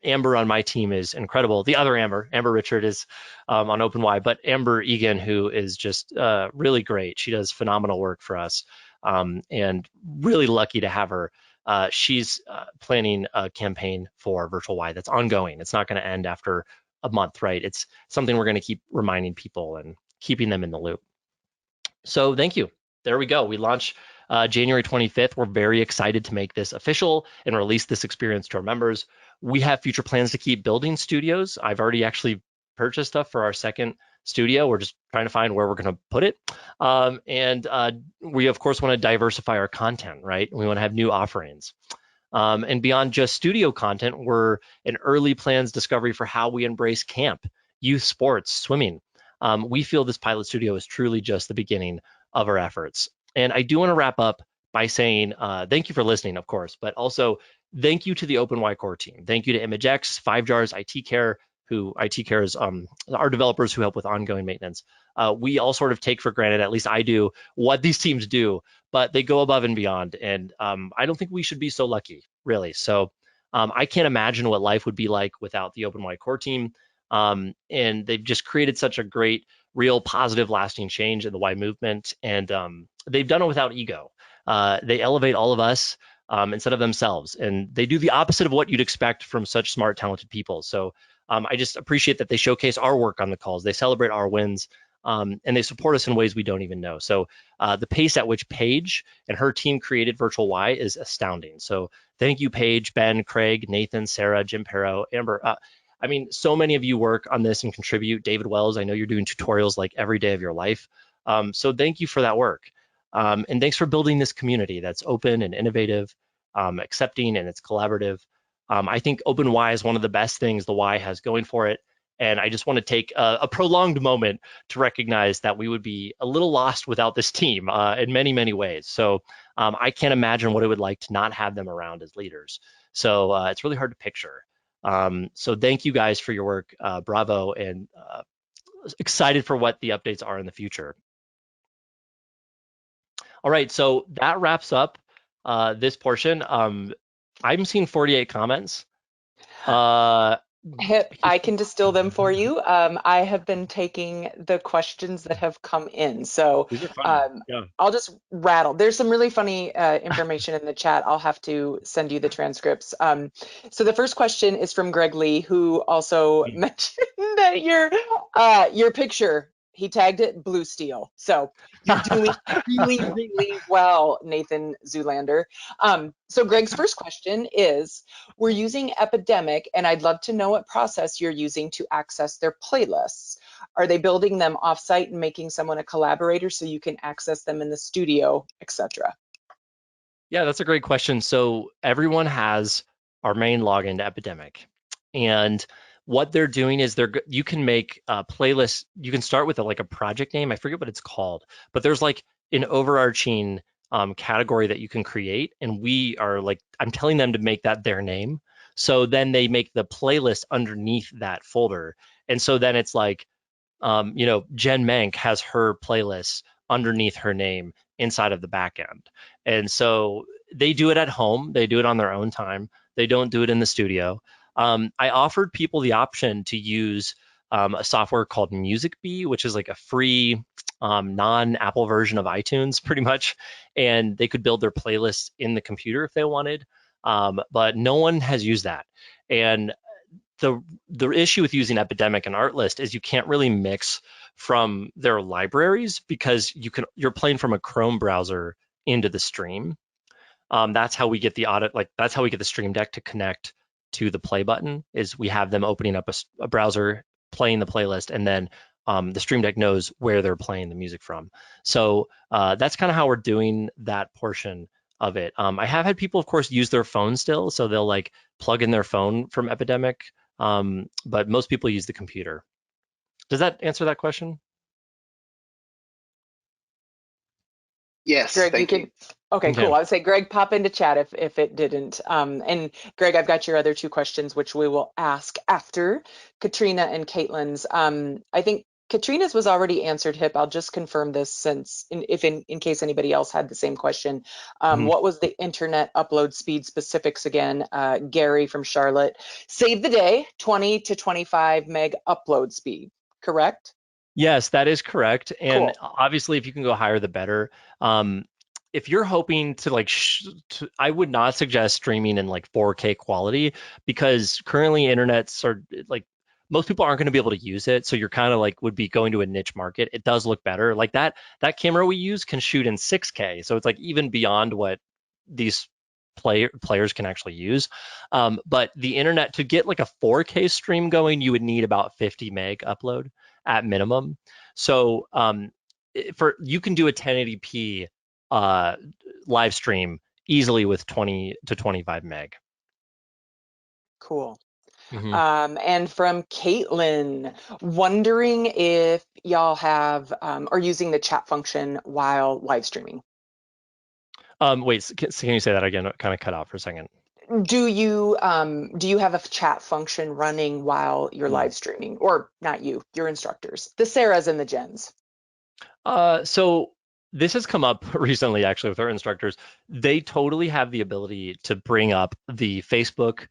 Amber on my team is incredible. The other Amber Richard, is on OpenY, but Amber Egan, who is just really great. She does phenomenal work for us, and really lucky to have her. She's planning a campaign for Virtual Y that's ongoing. It's not going to end after a month, right? It's something we're going to keep reminding people and keeping them in the loop. So thank you. There we go. We launch January 25th. We're very excited to make this official and release this experience to our members. We have future plans to keep building studios. I've already actually purchased stuff for our second studio. We're just trying to find where we're going to put it. And we, of course, want to diversify our content, right? We want to have new offerings. And beyond just studio content, we're in early plans discovery for how we embrace camp, youth sports, swimming. We feel this pilot studio is truly just the beginning of our efforts. And I do want to wrap up by saying thank you for listening, of course, but also thank you to the OpenY core team. Thank you to ImageX, 5 Jars, IT Care, who IT Care is our developers who help with ongoing maintenance. We all sort of take for granted, at least I do, what these teams do, but they go above and beyond. And I don't think we should be so lucky, really. So I can't imagine what life would be like without the OpenY core team. And they've just created such a great, real positive, lasting change in the Y movement. And they've done it without ego. They elevate all of us instead of themselves. And they do the opposite of what you'd expect from such smart, talented people. So I just appreciate that they showcase our work on the calls. They celebrate our wins. And they support us in ways we don't even know. So the pace at which Paige and her team created Virtual Y is astounding. So thank you, Paige, Ben, Craig, Nathan, Sarah, Jim Perro, Amber. I mean, so many of you work on this and contribute. David Wells, I know you're doing tutorials like every day of your life. So thank you for that work. And thanks for building this community that's open and innovative, accepting, and it's collaborative. I think OpenY is one of the best things the Y has going for it. And I just want to take a prolonged moment to recognize that we would be a little lost without this team in many, many ways. So I can't imagine what it would like to not have them around as leaders. So it's really hard to picture. So thank you guys for your work. Bravo, and excited for what the updates are in the future. All right, so that wraps up this portion. I'm seeing 48 comments. Hip, I can distill them for you. I have been taking the questions that have come in. So These are fun. Yeah. I'll just rattle. There's some really funny information in the chat. I'll have to send you the transcripts. So the first question is from Greg Lee, who also mentioned that your picture, he tagged it blue steel. So you're doing really, really well, Nathan Zoolander. So Greg's first question is, we're using Epidemic, and I'd love to know what process you're using to access their playlists. Are they building them offsite and making someone a collaborator so you can access them in the studio, etc.? Yeah, that's a great question. So everyone has our main login to Epidemic, and what they're doing is you can make playlists. You can start with like a project name. I forget what it's called, but there's like an overarching category that you can create, and we are like, I'm telling them to make that their name. So then they make the playlist underneath that folder, and so then it's like, Jen Mank has her playlist underneath her name inside of the backend, and so they do it at home. They do it on their own time. They don't do it in the studio. I offered people the option to use a software called MusicBee, which is like a free non-Apple version of iTunes, pretty much, and they could build their playlists in the computer if they wanted. But no one has used that. And the issue with using Epidemic and Artlist is you can't really mix from their libraries because you're playing from a Chrome browser into the stream. That's how we get the audit, like that's how we get the Stream Deck to connect to the play button, is we have them opening up a browser, playing the playlist, and then the Stream Deck knows where they're playing the music from. So that's kind of how we're doing that portion of it. I have had people, of course, use their phone still, so they'll like plug in their phone from Epidemic, but most people use the computer. Does that answer that question? Yes, Greg, thank you. Okay, cool. I would say, Greg, pop into chat if it didn't. And Greg, I've got your other two questions, which we will ask after Katrina and Caitlin's. I think Katrina's was already answered, Hip. I'll just confirm this since, in case anybody else had the same question. What was the internet upload speed specifics again? Gary from Charlotte. Save the day, 20 to 25 meg upload speed, correct? Yes, that is correct. And Cool. obviously, if you can go higher, the better. If you're hoping to like, I would not suggest streaming in like 4K quality, because currently internets are like, most people aren't going to be able to use it. So you're kind of like would be going to a niche market. It does look better. Like that camera we use can shoot in 6K. So it's like even beyond what these players can actually use. But the internet, to get like a 4K stream going, you would need about 50 meg upload at minimum. So you can do a 1080p live stream easily with 20 to 25 meg. Cool. And from Caitlin, wondering if y'all have are using the chat function while live streaming. Wait, can you say that again? It kind of cut out for a second. Do you have a chat function running while you're live streaming? Or not you, your instructors, the Sarahs and the Jens? So this has come up recently, actually, with our instructors. They totally have the ability to bring up the Facebook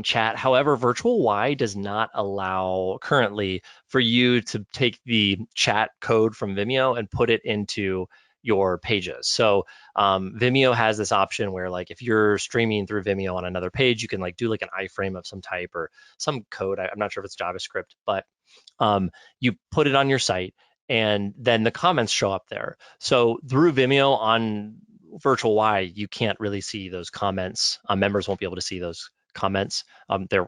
chat. However, Virtual Y does not allow currently for you to take the chat code from Vimeo and put it into your pages. So Vimeo has this option where, like, if you're streaming through Vimeo on another page, you can like do like an iframe of some type or some code. I'm not sure if it's JavaScript, but you put it on your site, and then the comments show up there. So through Vimeo on Virtual Y, you can't really see those comments. Members won't be able to see those comments.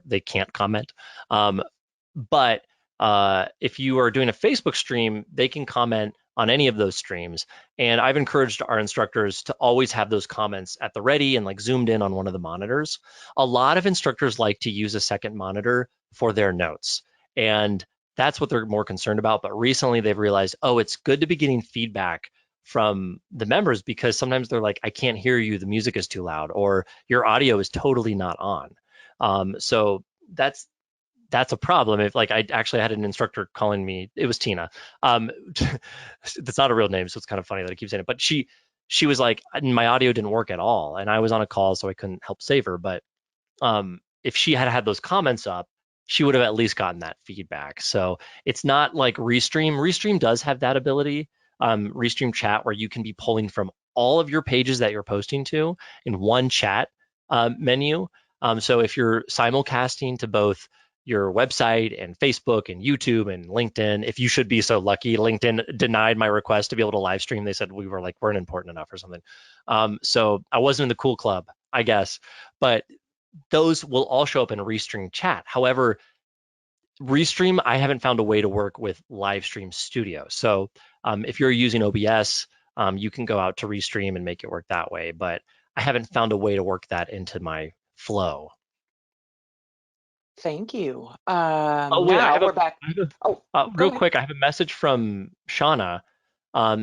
They can't comment. But if you are doing a Facebook stream, they can comment on any of those streams. And I've encouraged our instructors to always have those comments at the ready and like zoomed in on one of the monitors. A lot of instructors like to use a second monitor for their notes, and that's what they're more concerned about. But recently they've realized, oh, it's good to be getting feedback from the members, because sometimes they're like, I can't hear you, the music is too loud, or your audio is totally not on. So that's a problem. If like I actually had an instructor calling me, it was Tina. That's not a real name, so it's kind of funny that I keep saying it. But she was like, my audio didn't work at all, and I was on a call, so I couldn't help save her. But if she had had those comments up, she would have at least gotten that feedback. So it's not like Restream. Restream does have that ability, Restream chat, where you can be pulling from all of your pages that you're posting to in one chat menu. So if you're simulcasting to both your website and Facebook and YouTube and LinkedIn, if you should be so lucky, LinkedIn denied my request to be able to live stream. They said we weren't important enough or something. So I wasn't in the cool club, I guess. But those will all show up in Restream chat. However, Restream, I haven't found a way to work with Livestream Studio. So if you're using OBS, you can go out to Restream and make it work that way. But I haven't found a way to work that into my flow. Thank you. Oh, wait, now we're back. Real quick, I have a message from Shauna.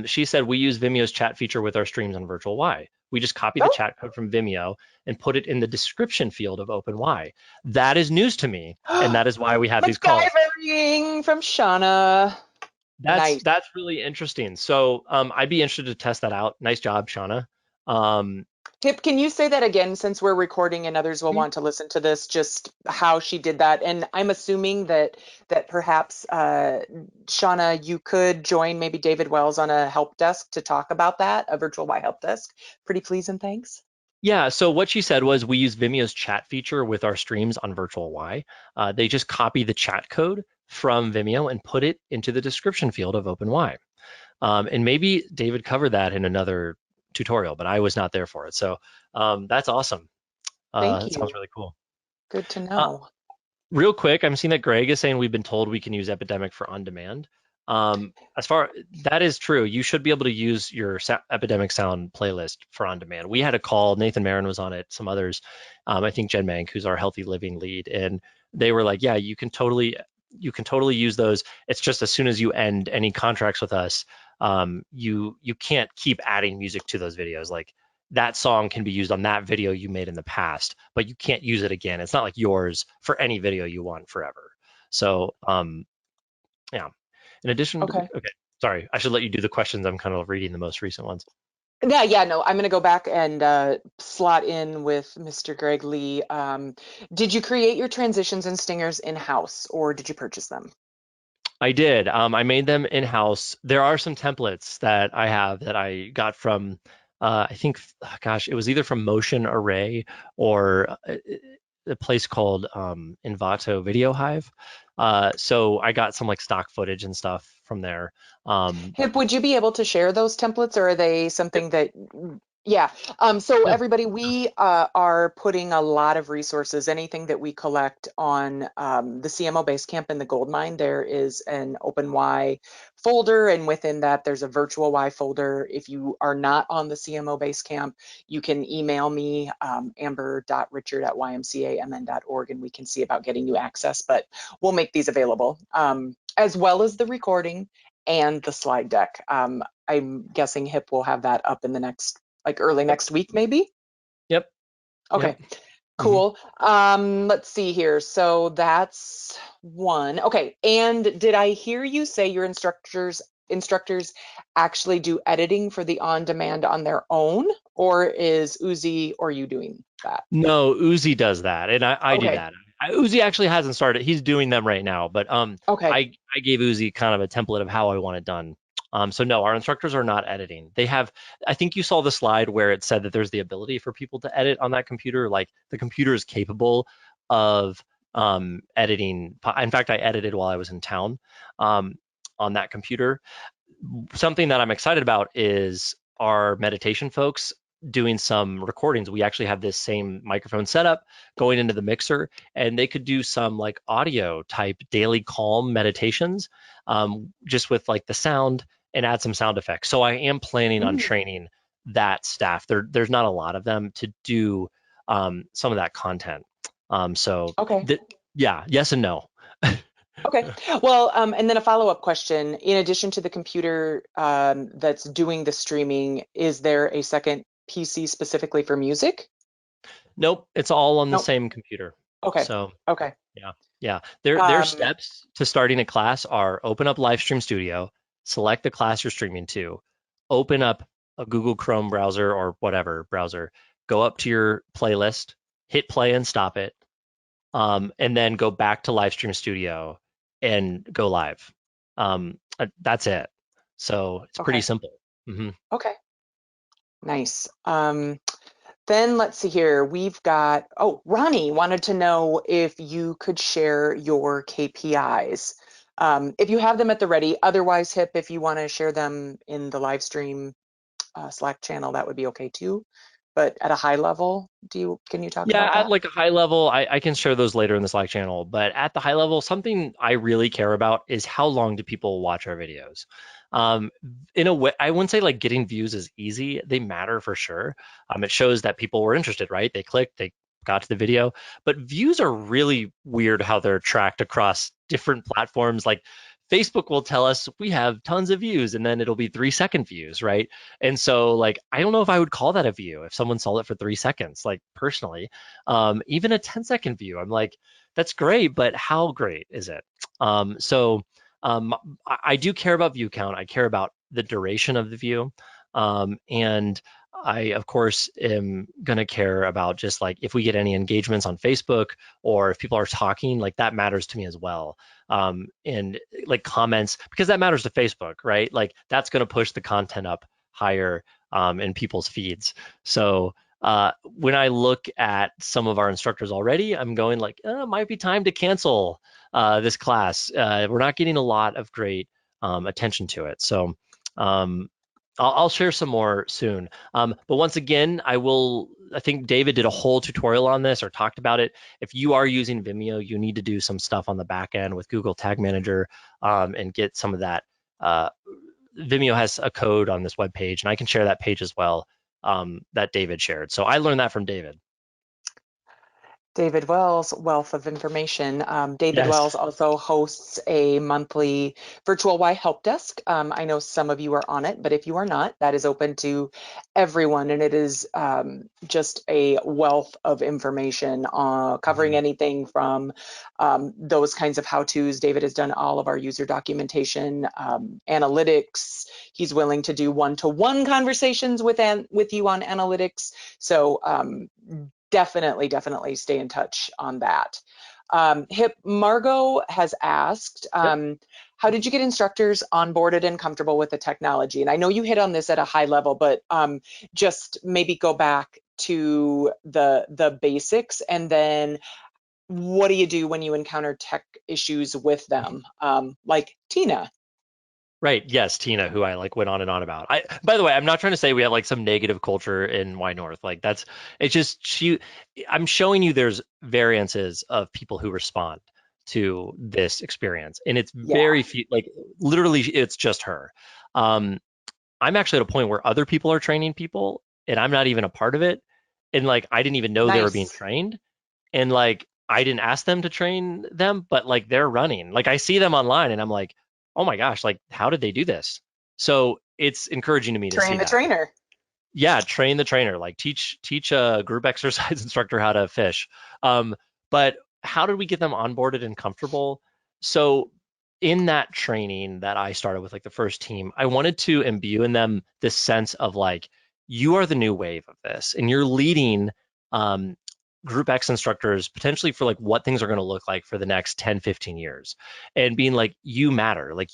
She said, we use Vimeo's chat feature with our streams on Virtual Y. We just copy the chat code from Vimeo and put it in the description field of OpenY. That is news to me, and that is why we have these calls. MacGyvering from Shauna. That's really interesting. So I'd be interested to test that out. Nice job, Shauna. Hip, can you say that again, since we're recording and others will want to listen to this, just how she did that? And I'm assuming that perhaps Shauna, you could join maybe David Wells on a help desk to talk about that, a virtual Y help desk. Pretty please and thanks. Yeah, so what she said was we use Vimeo's chat feature with our streams on Virtual Y. They just copy the chat code from Vimeo and put it into the description field of OpenY. And maybe David covered that in another tutorial, but I was not there for it. So that's awesome. Thank That you. sounds really cool. Good to know. Real quick, I'm seeing that Greg is saying we've been told we can use Epidemic for on demand. As far that is true, you should be able to use your Epidemic Sound playlist for on demand. We had a call. Nathan Marin was on it. Some others, I think Jen Mank, who's our healthy living lead, and they were like, "Yeah, you can totally use those. It's just as soon as you end any contracts with us, you can't keep adding music to those videos. Like that song can be used on that video you made in the past, but you can't use it again. It's not like yours for any video you want forever." So yeah. In addition, Okay. okay, sorry, I should let you do the questions. I'm kind of reading the most recent ones. Yeah, no, I'm going to go back and slot in with Mr. Greg Lee. Did you create your transitions and stingers in-house, or did you purchase them? I did. I made them in-house. There are some templates that I have that I got from, I think, gosh, it was either from Motion Array or a place called Envato Video Hive. So I got some like stock footage and stuff from there. Hip, would you be able to share those templates, or are they something that, yeah. So Yeah. everybody, we are putting a lot of resources, anything that we collect on the CMO Basecamp and the Goldmine. There is an OpenY folder, and within that, there's a virtual Y folder. If you are not on the CMO Basecamp, you can email me, amber.richard@ymcamn.org, and we can see about getting you access, but we'll make these available, as well as the recording and the slide deck. I'm guessing Hip will have that up in the next, like early next week, maybe? Yep. Okay, Yep. cool. Let's see here. So that's one. Okay, and did I hear you say your instructors actually do editing for the on-demand on their own, or is Uzi or you doing that? No, Uzi does that, and I do Okay, that. Uzi actually hasn't started. He's doing them right now, but okay. I gave Uzi kind of a template of how I want it done. So no, our instructors are not editing. They have, I think you saw the slide where it said that there's the ability for people to edit on that computer. Like the computer is capable of editing. In fact, I edited while I was in town on that computer. Something that I'm excited about is our meditation folks doing some recordings. We actually have this same microphone setup going into the mixer, and they could do some like audio type daily calm meditations, just with like the sound and add some sound effects. So I am planning on training that staff. There's not a lot of them to do some of that content. So Okay. yeah, yes and no. Okay. Well, and then a follow-up question. In addition to the computer that's doing the streaming, is there a second PC specifically for music? Nope, it's all on the Nope. same computer. Okay. So Okay. yeah. Their steps to starting a class are open up Livestream Studio, select the class you're streaming to, open up a Google Chrome browser or whatever browser, go up to your playlist, hit play and stop it, and then go back to Livestream Studio and go live. That's it. So it's pretty Okay. simple. Mm-hmm. Okay. Nice. Then let's see here. We've got, oh, Ronnie wanted to know if you could share your KPIs. If you have them at the ready, otherwise, Hip, if you want to share them in the live stream Slack channel, that would be okay too. But at a high level, can you talk Yeah, about at that? like a high level, I can share those later in the Slack channel. But at the high level, something I really care about is how long do people watch our videos. Um, in a way, I wouldn't say like getting views is easy. They matter for sure. It shows that people were interested, right? They clicked, they got to the video. But views are really weird how they're tracked across different platforms. Like Facebook will tell us we have tons of views, and then it'll be 3-second views, right? And so like I don't know if I would call that a view if someone saw it for 3 seconds, like personally. Even a 10-second view, I'm like, that's great, but how great is it? So I do care about view count. I care about the duration of the view. And I, of course, am going to care about just like if we get any engagements on Facebook or if people are talking, like that matters to me as well. And like comments, because that matters to Facebook, right? Like that's going to push the content up higher in people's feeds. So when I look at some of our instructors already, I'm going like, it might be time to cancel this class. We're not getting a lot of great attention to it. So um, I'll share some more soon. But once again, I think David did a whole tutorial on this or talked about it. If you are using Vimeo, you need to do some stuff on the back end with Google Tag Manager and get some of that. Vimeo has a code on this web page, and I can share that page as well that David shared. So I learned that from David. David Wells, wealth of information. David Yes. Wells also hosts a monthly virtual Y help desk. I know some of you are on it, but if you are not, that is open to everyone. And it is just a wealth of information covering anything from those kinds of how-tos. David has done all of our user documentation, analytics. He's willing to do one-to-one conversations with you on analytics. So definitely stay in touch on that. Margot has asked, Yep. how did you get instructors onboarded and comfortable with the technology? And I know you hit on this at a high level, but just maybe go back to the basics, and then what do you do when you encounter tech issues with them? Like Tina. Right. Yes, Tina, who I like went on and on about. By the way, I'm not trying to say we have like some negative culture in Y North. Like it's just I'm showing you there's variances of people who respond to this experience. And it's Yeah, very few, like literally it's just her. Um, I'm actually at a point where other people are training people and I'm not even a part of it. And like I didn't even know they were being nice. trained. And like I didn't ask them to train them, but like they're running. Like I see them online and I'm like, oh my gosh, like how did they do this? So it's encouraging to me to Train see the that. trainer. Yeah, train the trainer, like teach a group exercise instructor how to fish. But how did we get them onboarded and comfortable? So in that training that I started with, like the first team, I wanted to imbue in them this sense of like, you are the new wave of this, and you're leading um, Group X instructors potentially for like what things are going to look like for the next 10, 15 years, and being like, you matter, like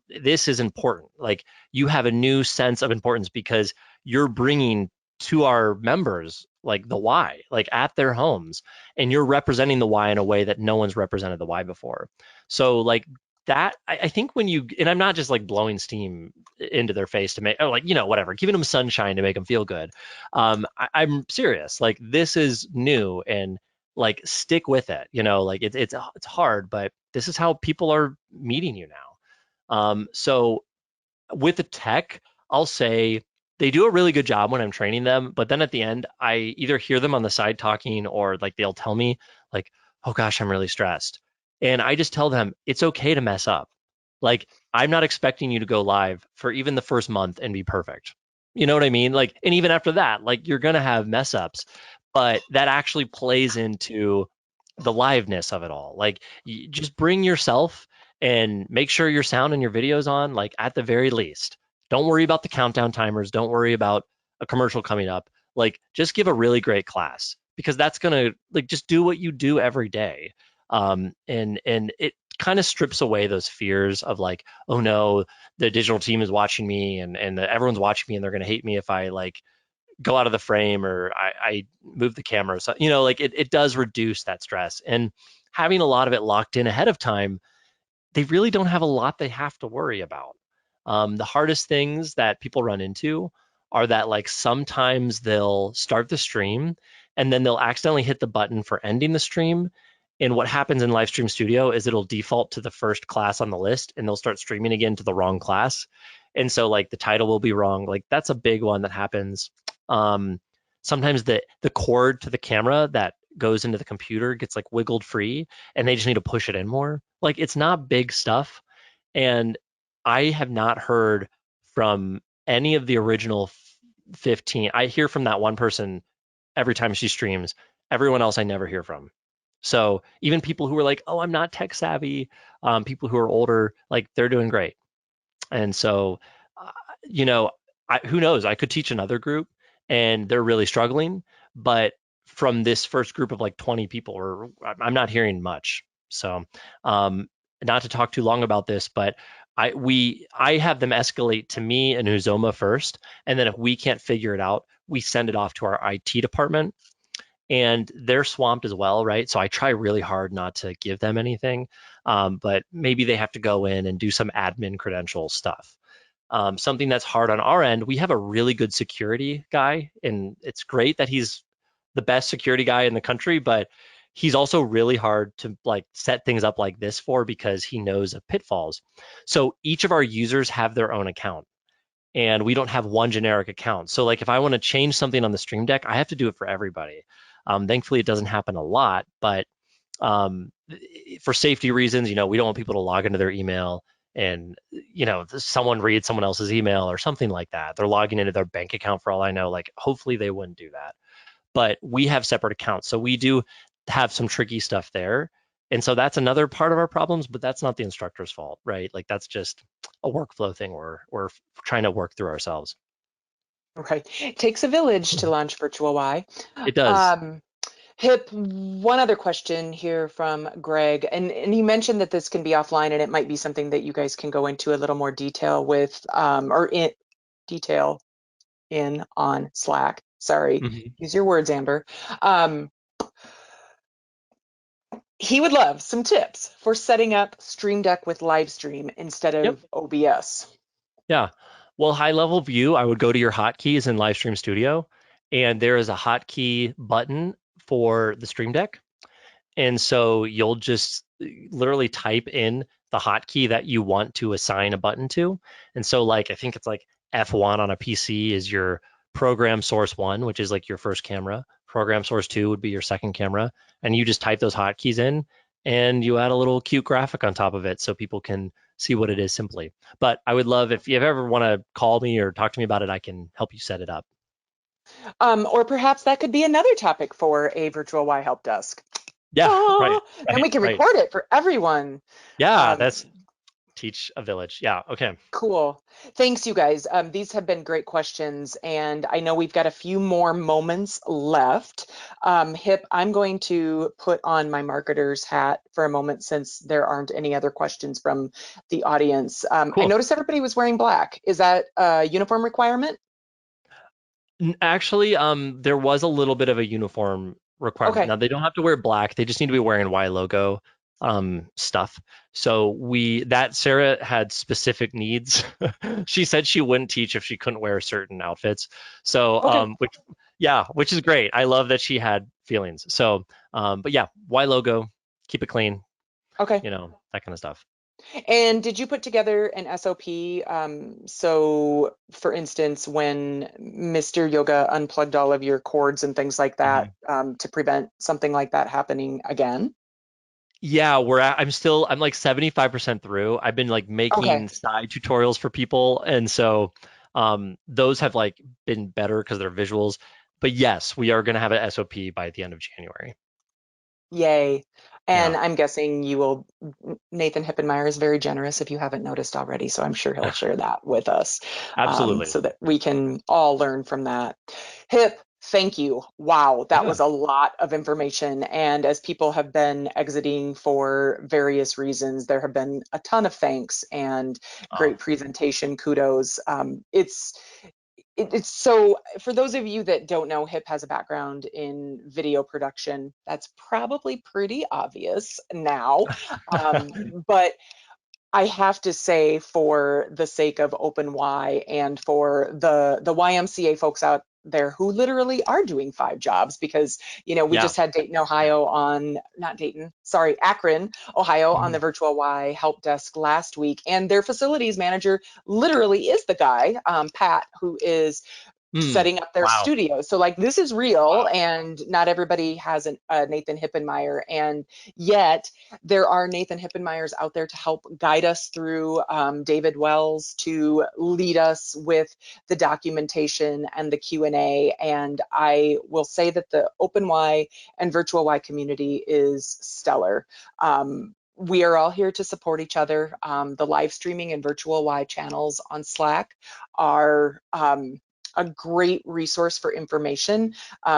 this is important. Like you have a new sense of importance because you're bringing to our members like the why, like at their homes, and you're representing the why in a way that no one's represented the why before. So like that, I think when you, and I'm not just like blowing steam into their face to make, oh, like, whatever, giving them sunshine to make them feel good. I'm serious. Like this is new, and like stick with it. Like it's hard, but this is how people are meeting you now. So with the tech, I'll say they do a really good job when I'm training them, but then at the end, I either hear them on the side talking or like they'll tell me like, "Oh gosh, I'm really stressed." And I just tell them it's okay to mess up. Like I'm not expecting you to go live for even the first month and be perfect. You know what I mean? Like, and even after that, like you're gonna have mess ups, but that actually plays into the liveness of it all. Like, you just bring yourself and make sure your sound and your videos on, like at the very least. Don't worry about the countdown timers. Don't worry about a commercial coming up. Like, just give a really great class, because that's gonna like just do what you do every day. And it kind of strips away those fears of like, oh no, the digital team is watching me, and everyone's watching me and they're gonna hate me if I like go out of the frame or I move the camera. So, like it does reduce that stress. And having a lot of it locked in ahead of time, they really don't have a lot they have to worry about. The hardest things that people run into are that like sometimes they'll start the stream and then they'll accidentally hit the button for ending the stream. And what happens in Livestream Studio is it'll default to the first class on the list and they'll start streaming again to the wrong class. And so like the title will be wrong. Like that's a big one that happens. Um, Sometimes the cord to the camera that goes into the computer gets like wiggled free and they just need to push it in more. Like it's not big stuff. And I have not heard from any of the original 15. I hear from that one person every time she streams. Everyone else I never hear from. So even people who are like, oh, I'm not tech savvy, people who are older, like they're doing great. And so, uh, you know, who knows? I could teach another group and they're really struggling, but from this first group of like 20 people, or I'm not hearing much. So, um, not to talk too long about this, but I have them escalate to me and Uzoma first, and then if we can't figure it out, we send it off to our IT department, and they're swamped as well, right? So I try really hard not to give them anything, but maybe they have to go in and do some admin credential stuff. Something that's hard on our end, we have a really good security guy, and it's great that he's the best security guy in the country, but he's also really hard to like set things up like this for because he knows of pitfalls. So each of our users have their own account, and we don't have one generic account. So like if I want to change something on the Stream Deck, I have to do it for everybody. Thankfully, it doesn't happen a lot, but um, for safety reasons, we don't want people to log into their email and someone reads someone else's email or something like that. They're logging into their bank account for all I know. Like hopefully they wouldn't do that, but we have separate accounts, so we do have some tricky stuff there. And so that's another part of our problems, but that's not the instructor's fault, right? Like that's just a workflow thing we're trying to work through ourselves. Right. It takes a village to launch Virtual Y. It does. Um, Hip, one other question here from Greg, and you mentioned that this can be offline and it might be something that you guys can go into a little more detail with, or in detail in on Slack. Sorry, Mhm. use your words, Amber. Um, he would love some tips for setting up Stream Deck with Livestream instead Yep. of OBS. Yeah. Well, high level view, I would go to your hotkeys in Livestream Studio, and there is a hotkey button for the Stream Deck. And so you'll just literally type in the hotkey that you want to assign a button to. And so, like, I think it's like F1 on a PC is your program source one, which is like your first camera. Program source two would be your second camera. And you just type those hotkeys in and you add a little cute graphic on top of it so people can see what it is simply. But I would love if you ever want to call me or talk to me about it, I can help you set it up. Or perhaps that could be another topic for a Virtual Y help desk. Yeah, right, Then we can right. record it for everyone. Yeah, Um, that's teach a village. Yeah, okay. Cool. Thanks, you guys. These have been great questions, and I know we've got a few more moments left. Hip, I'm going to put on my marketer's hat for a moment since there aren't any other questions from the audience. I Cool. noticed everybody was wearing black. Is that a uniform requirement? Actually, there was a little bit of a uniform requirement. Okay. Now they don't have to wear black; they just need to be wearing Y logo stuff. So that Sarah had specific needs. She said she wouldn't teach if she couldn't wear certain outfits. So Okay. which is great. I love that she had feelings. So but yeah, Y logo, keep it clean, Okay. that kind of stuff. And did you put together an SOP? So, for instance, when Mr. Yoga unplugged all of your cords and things like that, Mhm. to prevent something like that happening again? Yeah, I'm like 75% through. I've been like Okay. making side tutorials for people, and so those have like been better because they're visuals. But yes, we are going to have an SOP by the end of January. Yay. And Yeah, I'm guessing Nathan Hippenmeyer is very generous if you haven't noticed already. So I'm sure he'll share that with us, absolutely. so that we can all learn from that. Hip, thank you. Wow, that Yeah. was a lot of information. And as people have been exiting for various reasons, there have been a ton of thanks and Oh, great presentation. Kudos. It's so, for those of you that don't know, Hip has a background in video production. That's probably pretty obvious now. But I have to say, for the sake of OpenY and for the YMCA folks out there who literally are doing 5 jobs, because we yeah. just had Dayton, Ohio on, not Dayton, sorry, Akron, Ohio on the Mhm. Virtual Y help desk last week, and their facilities manager literally is the guy, Pat, who is Mm. setting up their Wow. studio. So like this is real, Wow. and not everybody has a Nathan Hippenmeyer, and yet there are Nathan Hippenmeyers out there to help guide us through, David Wells to lead us with the documentation and the Q&A. And I will say that the OpenY and Virtual Y community is stellar. we are all here to support each other. The live streaming and virtual Y channels on Slack are a great resource for information.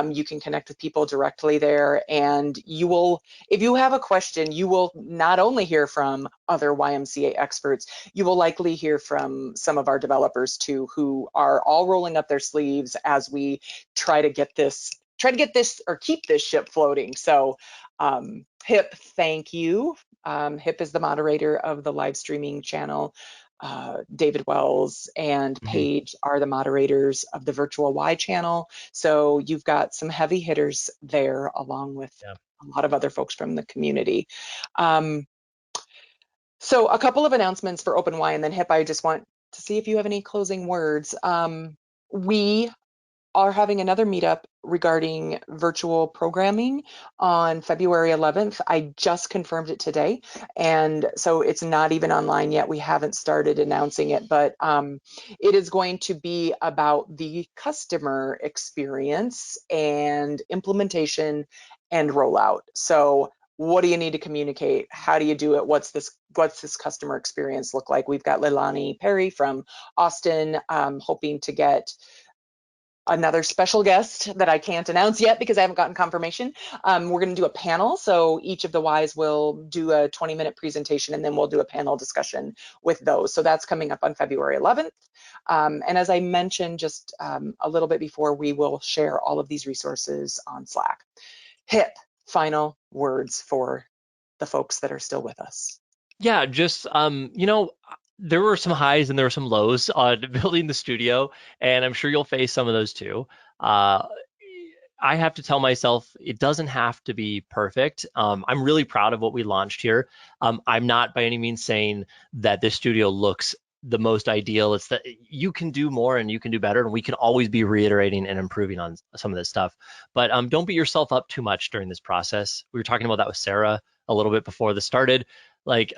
You can connect with people directly there, and you will, if you have a question, you will not only hear from other YMCA experts, you will likely hear from some of our developers too, who are all rolling up their sleeves as we try to get this or keep this ship floating. So Hip, thank you. Hip is the moderator of the live streaming channel. David Wells and Paige are the moderators of the virtual Y channel. So you've got some heavy hitters there, along with a lot of other folks from the community. So a couple of announcements for Open Y, and then Hip, I just want to see if you have any closing words. We are having another meetup regarding virtual programming on February 11th. I just confirmed it today, and so it's not even online yet. We haven't started announcing it, but it is going to be about the customer experience and implementation and rollout. So what do you need to communicate? How do you do it? What's this customer experience look like? We've got Leilani Perry from Austin, hoping to get another special guest that I can't announce yet because I haven't gotten confirmation. We're going to do a panel. So each of the Ys will do a 20-minute presentation, and then we'll do a panel discussion with those. So that's coming up on February 11th. And as I mentioned just a little bit before, we will share all of these resources on Slack. Hip, final words for the folks that are still with us. Yeah, just there were some highs and there were some lows on building the studio, and I'm sure you'll face some of those too. I have to tell myself it doesn't have to be perfect. I'm really proud of what we launched here. I'm not by any means saying that this studio looks the most ideal. It's that you can do more and you can do better, and we can always be reiterating and improving on some of this stuff. But don't beat yourself up too much during this process. We were talking about that with Sarah a little bit before this started. Like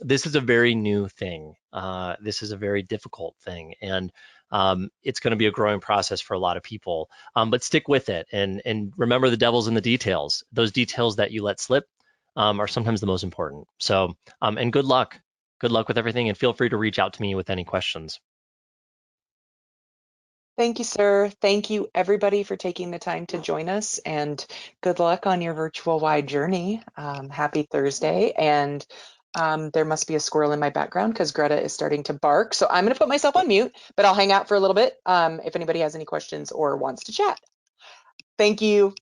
this is a very new thing. This is a very difficult thing, and it's going to be a growing process for a lot of people. But stick with it, and remember the devil's in the details. Those details that you let slip are sometimes the most important. So and good luck with everything, and feel free to reach out to me with any questions. Thank you, sir. Thank you, everybody, for taking the time to join us, and good luck on your virtual Y journey. Happy Thursday. And there must be a squirrel in my background because Greta is starting to bark. So I'm going to put myself on mute, but I'll hang out for a little bit if anybody has any questions or wants to chat. Thank you.